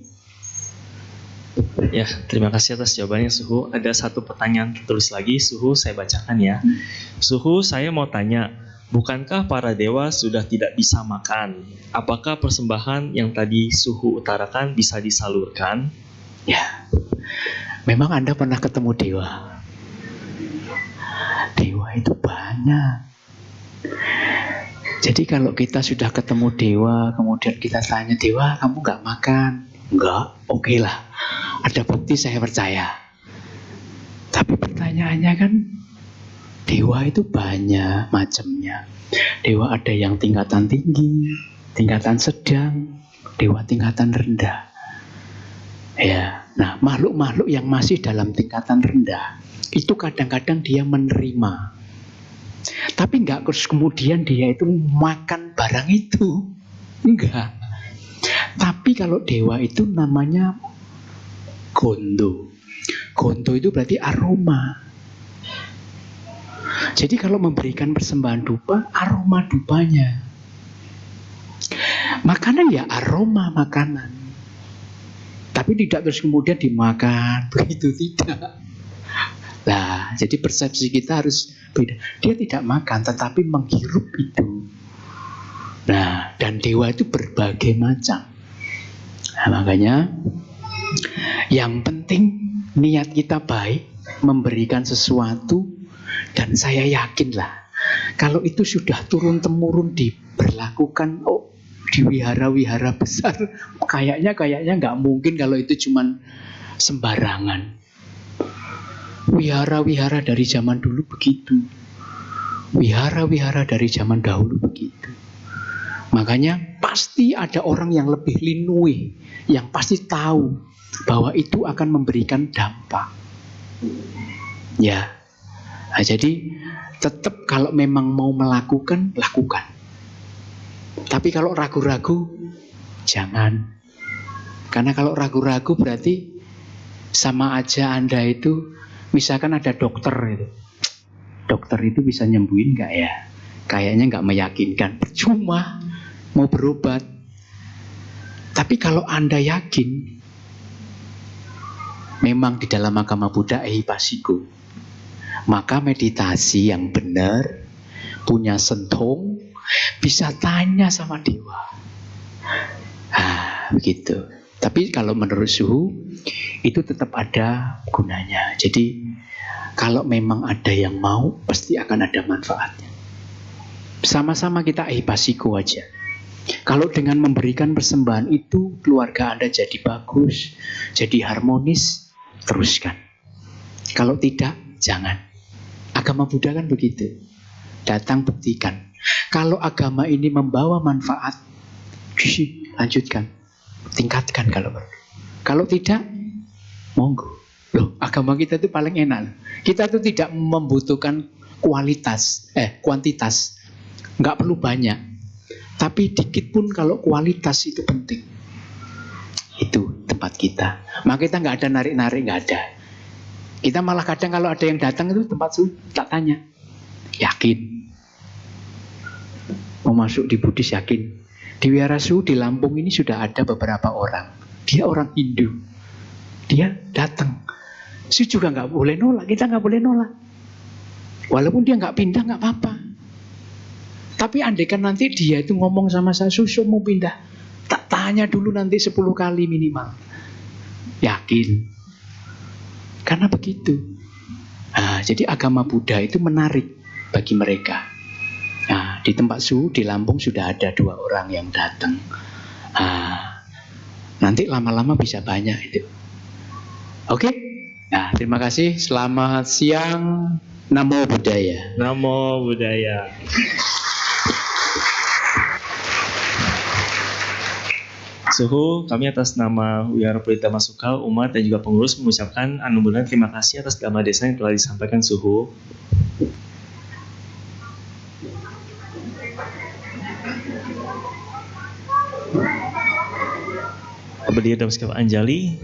Ya, terima kasih atas jawabannya Suhu. Ada satu pertanyaan tertulis lagi, Suhu, saya bacakan ya. Suhu, saya mau tanya, bukankah para dewa sudah tidak bisa makan? Apakah persembahan yang tadi Suhu utarakan bisa disalurkan? Ya, memang Anda pernah ketemu dewa. banyak. Jadi kalau kita sudah ketemu dewa, kemudian kita tanya, dewa kamu nggak makan? Enggak, oke lah. Ada bukti saya percaya. Tapi pertanyaannya kan, dewa itu banyak macamnya. Dewa ada yang tingkatan tinggi, tingkatan sedang, dewa tingkatan rendah. Ya, nah makhluk-makhluk yang masih dalam tingkatan rendah itu kadang-kadang dia menerima, tapi nggak terus kemudian dia itu makan barang itu, enggak. Tapi kalau dewa itu namanya gondo. Gondo itu berarti aroma. Jadi kalau memberikan persembahan dupa, aroma dupanya. Makanan ya aroma makanan. Tapi tidak terus kemudian dimakan, begitu tidak. Nah, jadi persepsi kita harus beda. Dia tidak makan, tetapi menghirup itu. Nah, dan dewa itu berbagai macam. Nah, makanya yang penting niat kita baik, memberikan sesuatu, dan saya yakinlah kalau itu sudah turun-temurun diberlakukan, di wihara-wihara besar, kayaknya nggak mungkin kalau itu cuman sembarangan. Wihara-wihara dari zaman dulu begitu, wihara-wihara dari zaman dahulu begitu. Makanya pasti ada orang yang lebih linui, yang pasti tahu bahwa itu akan memberikan dampak. Ya, nah, jadi tetap kalau memang mau melakukan, lakukan. Tapi kalau ragu-ragu, jangan. Karena kalau ragu-ragu berarti sama aja Anda itu, misalkan ada dokter itu. Dokter itu bisa nyembuhin nggak ya? Kayaknya nggak meyakinkan. Percuma mau berobat. Tapi kalau Anda yakin, memang di dalam agama Buddha ehipasiko, maka meditasi yang benar, punya sentong, bisa tanya sama dewa. Begitu. Tapi kalau menurut suhu, itu tetap ada gunanya. Jadi kalau memang ada yang mau, pasti akan ada manfaatnya. Sama-sama kita ehipasiko aja. Kalau dengan memberikan persembahan itu, keluarga Anda jadi bagus, jadi harmonis, teruskan. Kalau tidak, jangan. Agama Buddha kan begitu. Datang buktikan. Kalau agama ini membawa manfaat, lanjutkan, tingkatkan kalau perlu. Kalau tidak, monggo. Loh, agama kita itu paling enak. Kita tuh tidak membutuhkan kuantitas. Nggak perlu banyak. Tapi dikit pun kalau kualitas itu penting. Itu tempat kita. Maka kita nggak ada narik-narik, nggak ada. Kita malah kadang kalau ada yang datang itu tempat suhu, tak tanya. Yakin? Mau masuk di Buddhis yakin? Di Wihara Suhu di Lampung ini sudah ada beberapa orang. Dia orang Hindu. Dia datang. Suhu juga nggak boleh nolak. Kita nggak boleh nolak. Walaupun dia nggak pindah nggak apa-apa. Tapi andaikan nanti dia itu ngomong sama saya, Susu mau pindah, tak tanya dulu nanti 10 kali minimal. Yakin? Karena begitu. Nah, jadi agama Buddha itu menarik bagi mereka. Nah, di tempat suhu di Lampung sudah ada 2 orang yang datang. Nah, nanti lama-lama bisa banyak itu. Oke? Nah, terima kasih. Selamat siang. Namo Buddhaya. Namo Buddhaya. Suhu, kami atas nama Wihara Pelita Masukal, umat dan juga pengurus mengucapkan anugerah terima kasih atas dhamma desa yang telah disampaikan Suhu. Berdiri dalam sikap Anjali.